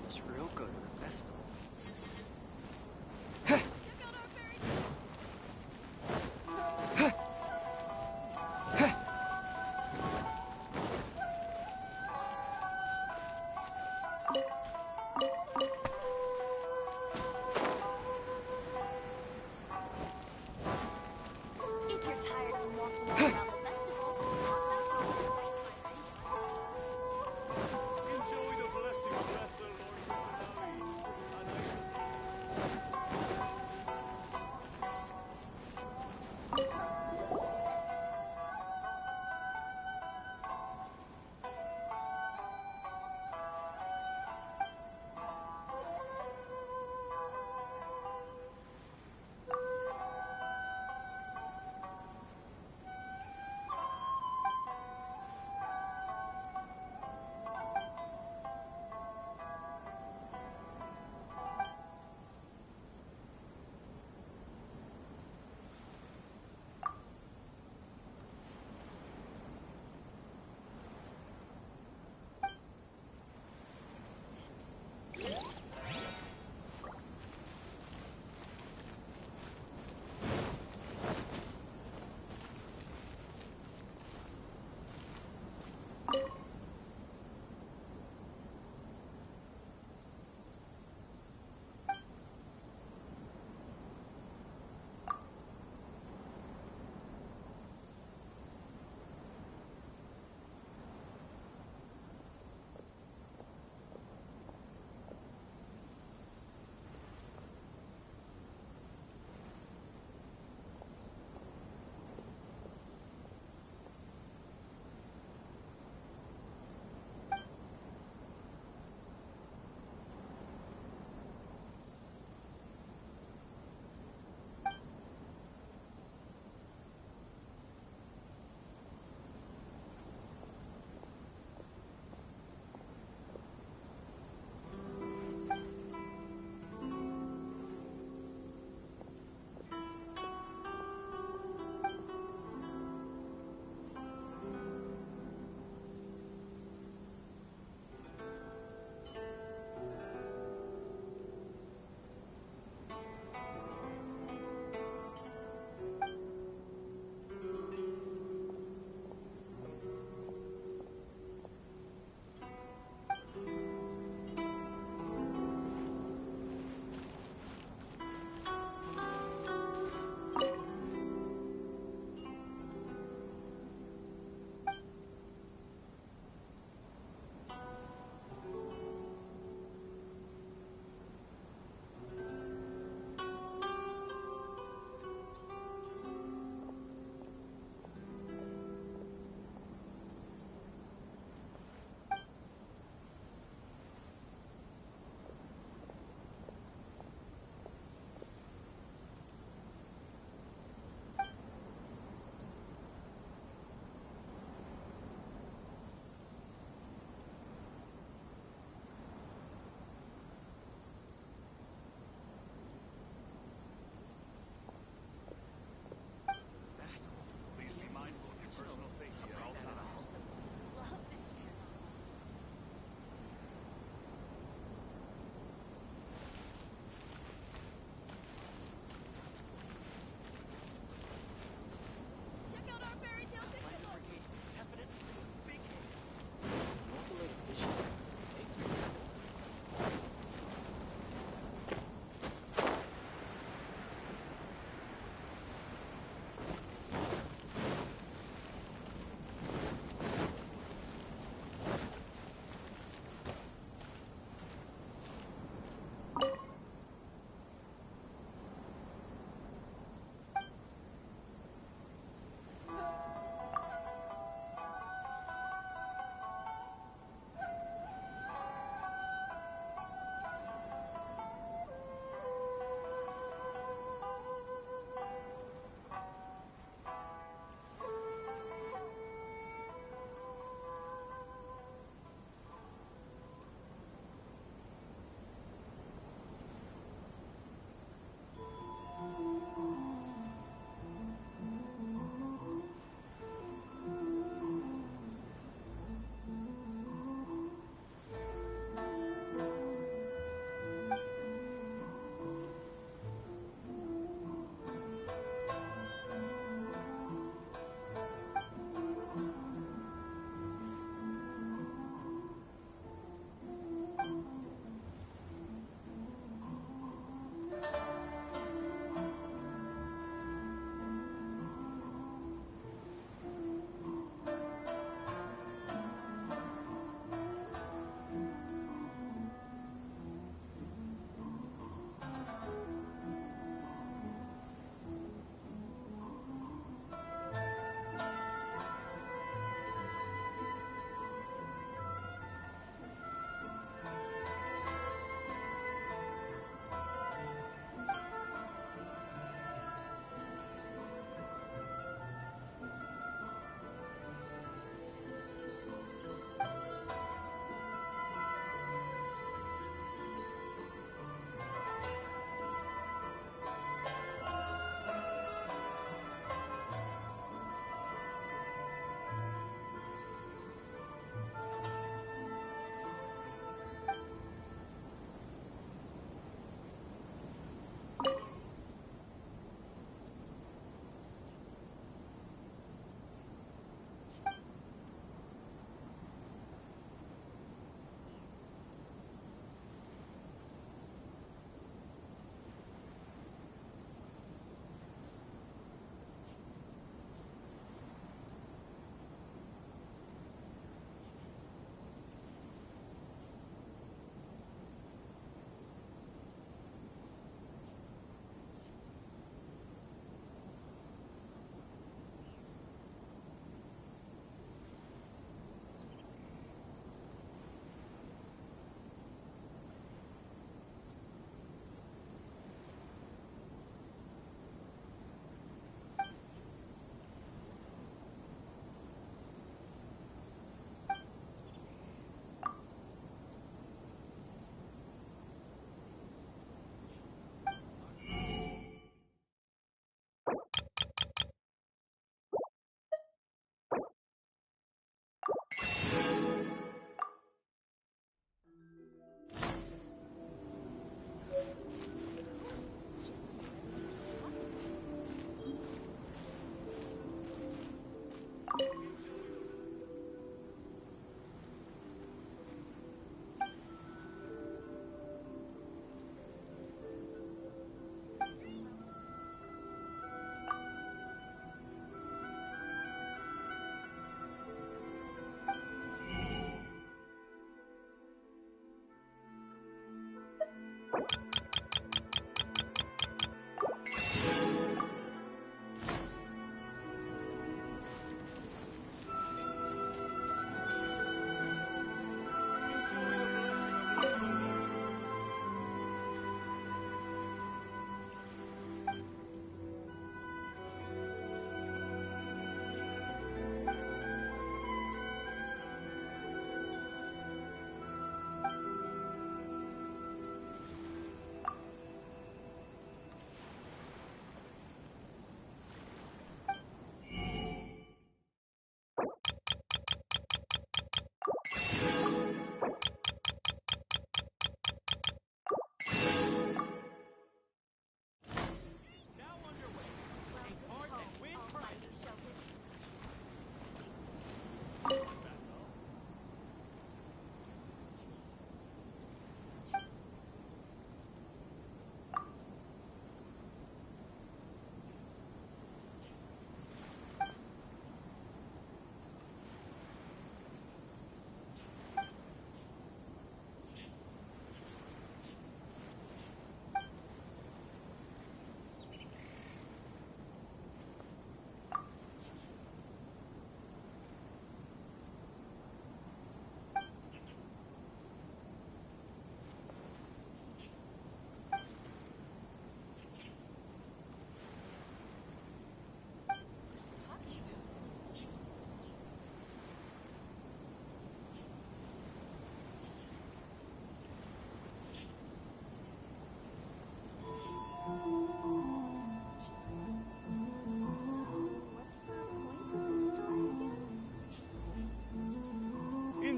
S5: Miss Ryoko to the festival.
S17: If you're tired from walking around the festival,
S14: Enjoy the blessing of Lesser Lord Kusanagi.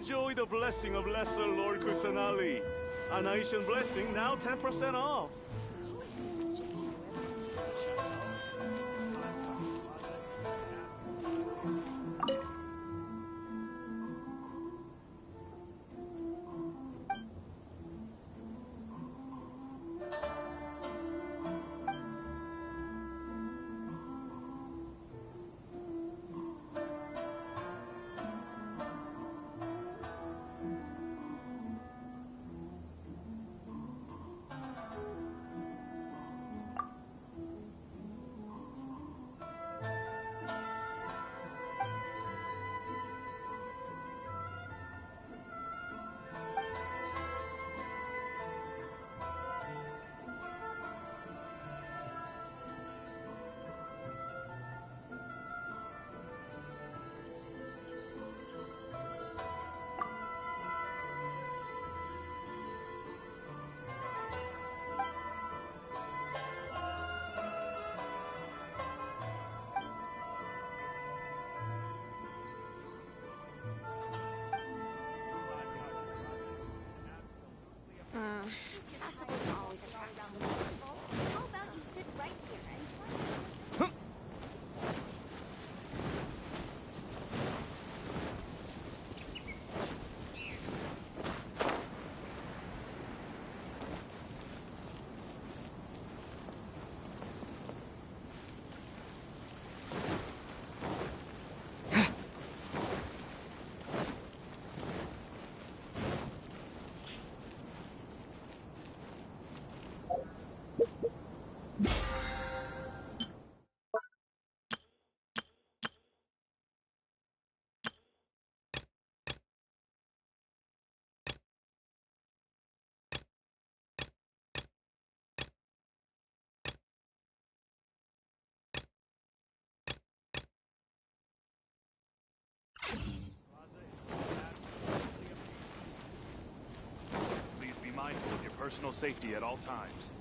S14: Enjoy the blessing of Lesser Lord Kusanali. An Asian blessing now 10% off.
S17: Festivals always attract some people. How about you sit right here and try?
S14: Please be mindful of your personal safety at all times.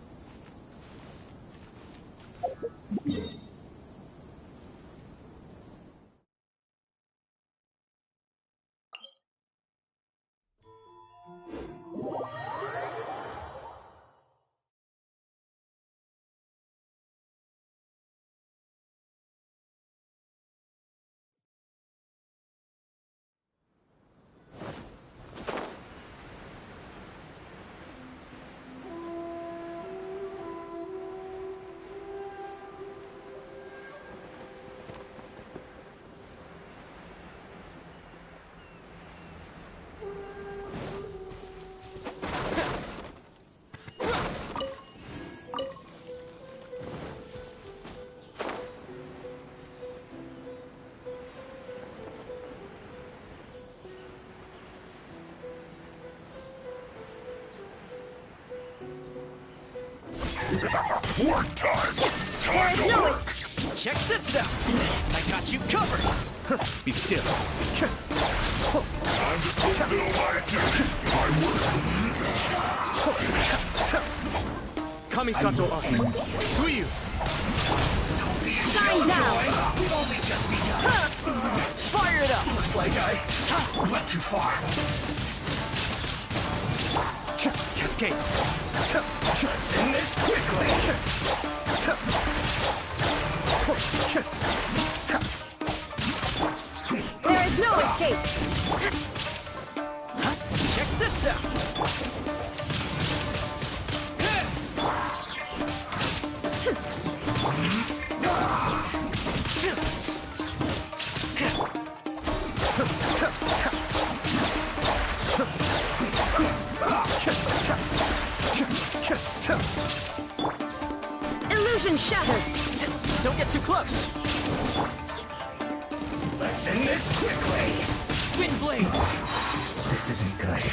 S18: Work time! Time to work!
S16: Check this out! I got you covered! Be still.
S18: Time to fulfill my duty! My work!
S2: Kamisato Aki, Suyu!
S16: Shine down!
S18: We've only just begun!
S16: Fire it up!
S18: Looks like I went too far.
S2: Cascade!
S18: Let's end this quickly!
S3: There is no escape!
S16: Check this out!
S3: Illusion shattered!
S16: Don't get too close!
S18: Let's end this quickly!
S16: Wind blade!
S18: This isn't good.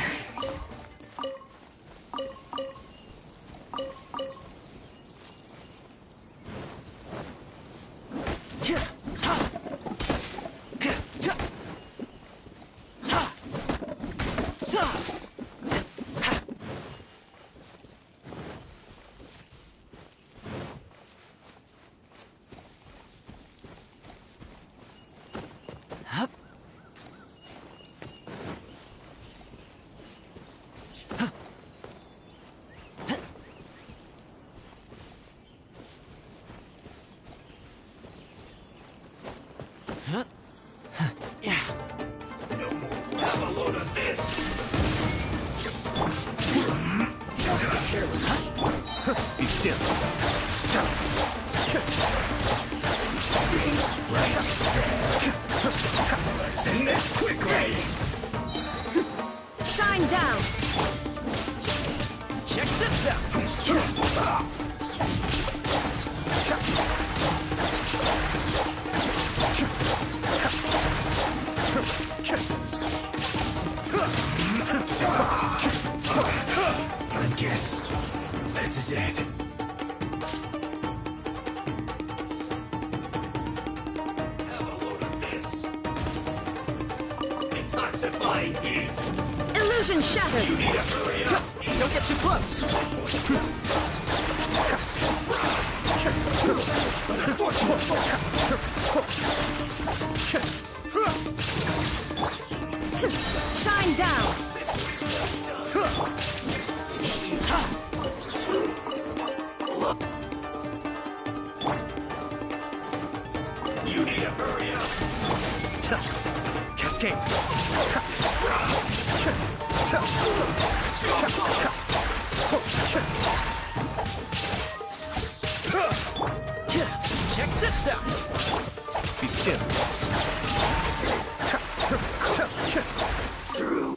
S18: load of this.
S2: Be still.
S18: Stay right there. Let's end this quickly.
S3: Shine down.
S2: Check this out.
S18: I guess this is it. Have a load of this. Detoxifying heat.
S3: Illusion shattered.
S18: You need to hurry up.
S2: Don't get too close.
S3: Shine down.
S18: You need to hurry up.
S2: Cascade. Check this out. Be still.
S18: Through.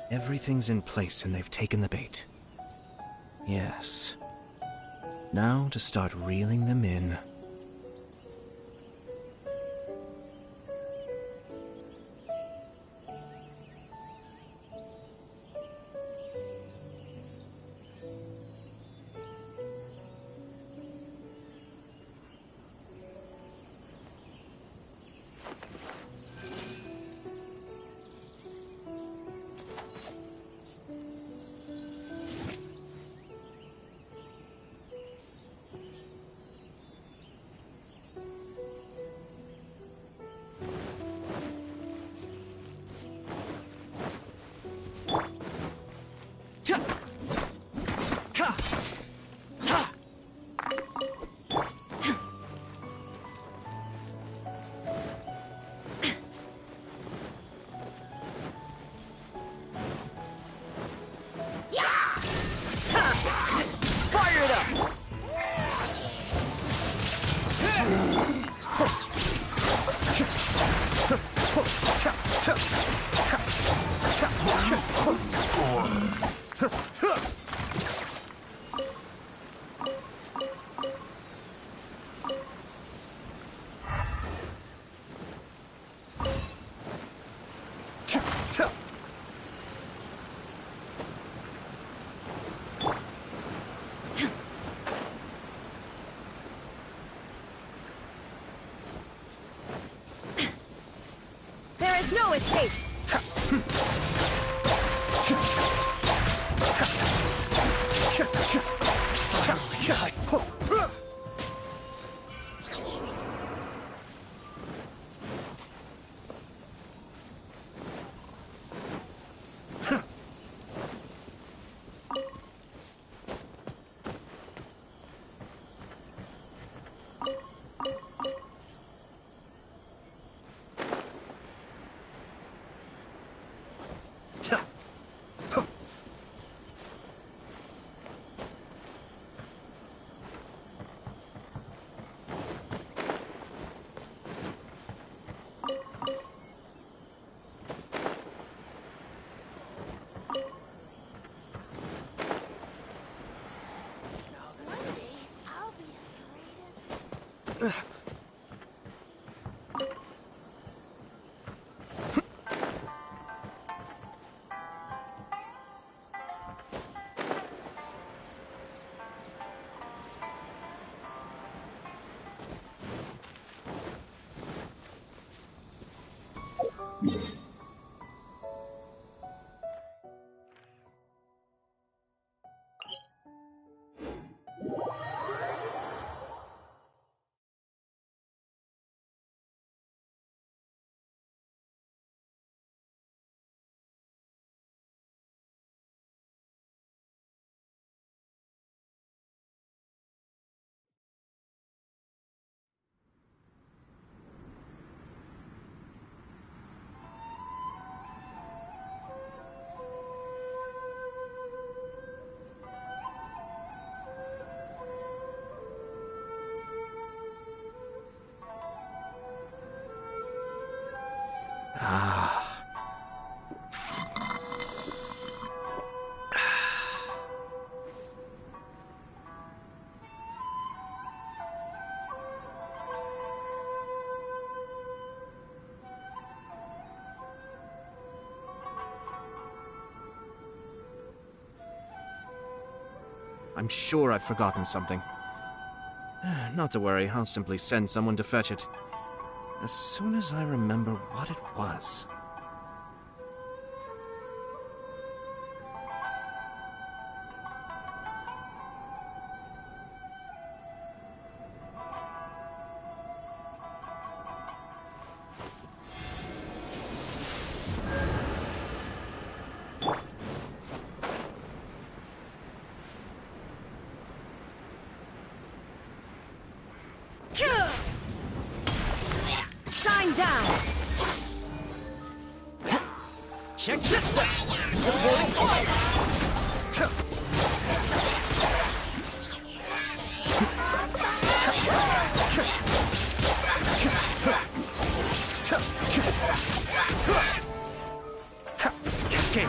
S2: Everything's in place and they've taken the bait. Yes. Now to start reeling them in.
S3: No escape!
S2: I'm sure I've forgotten something. Not to worry, I'll simply send someone to fetch it. As soon as I remember what it was.
S19: Shine down! Check this out! Supporting fire! Cascade!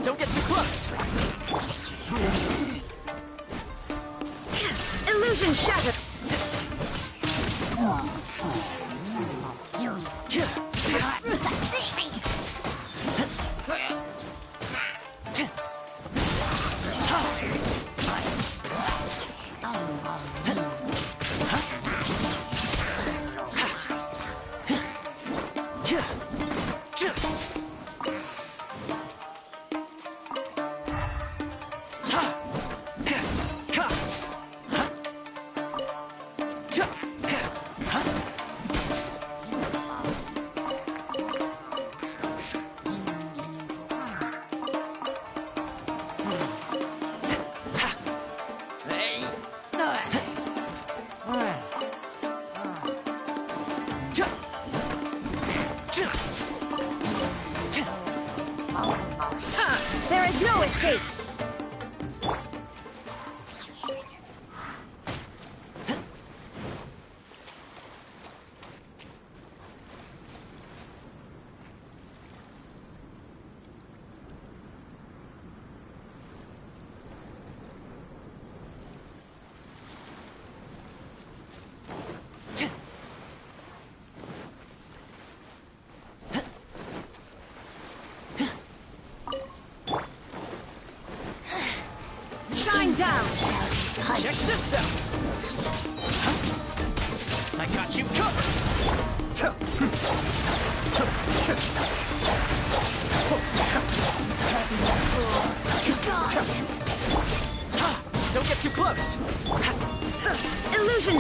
S19: Don't get too close! Illusion shattered! There is no escape! Shine down! Check this out!
S16: I got you covered! Don't get too close!
S17: Illusion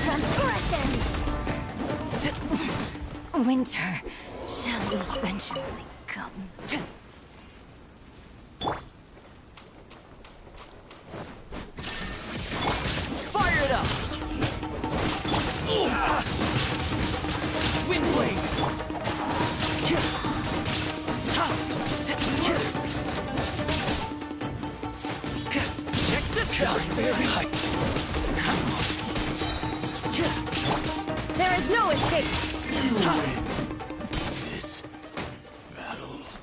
S17: transgressions!
S7: Winter shall eventually come.
S16: Fire it up! Wind blade! Check this out!
S17: There is no escape!
S18: You win!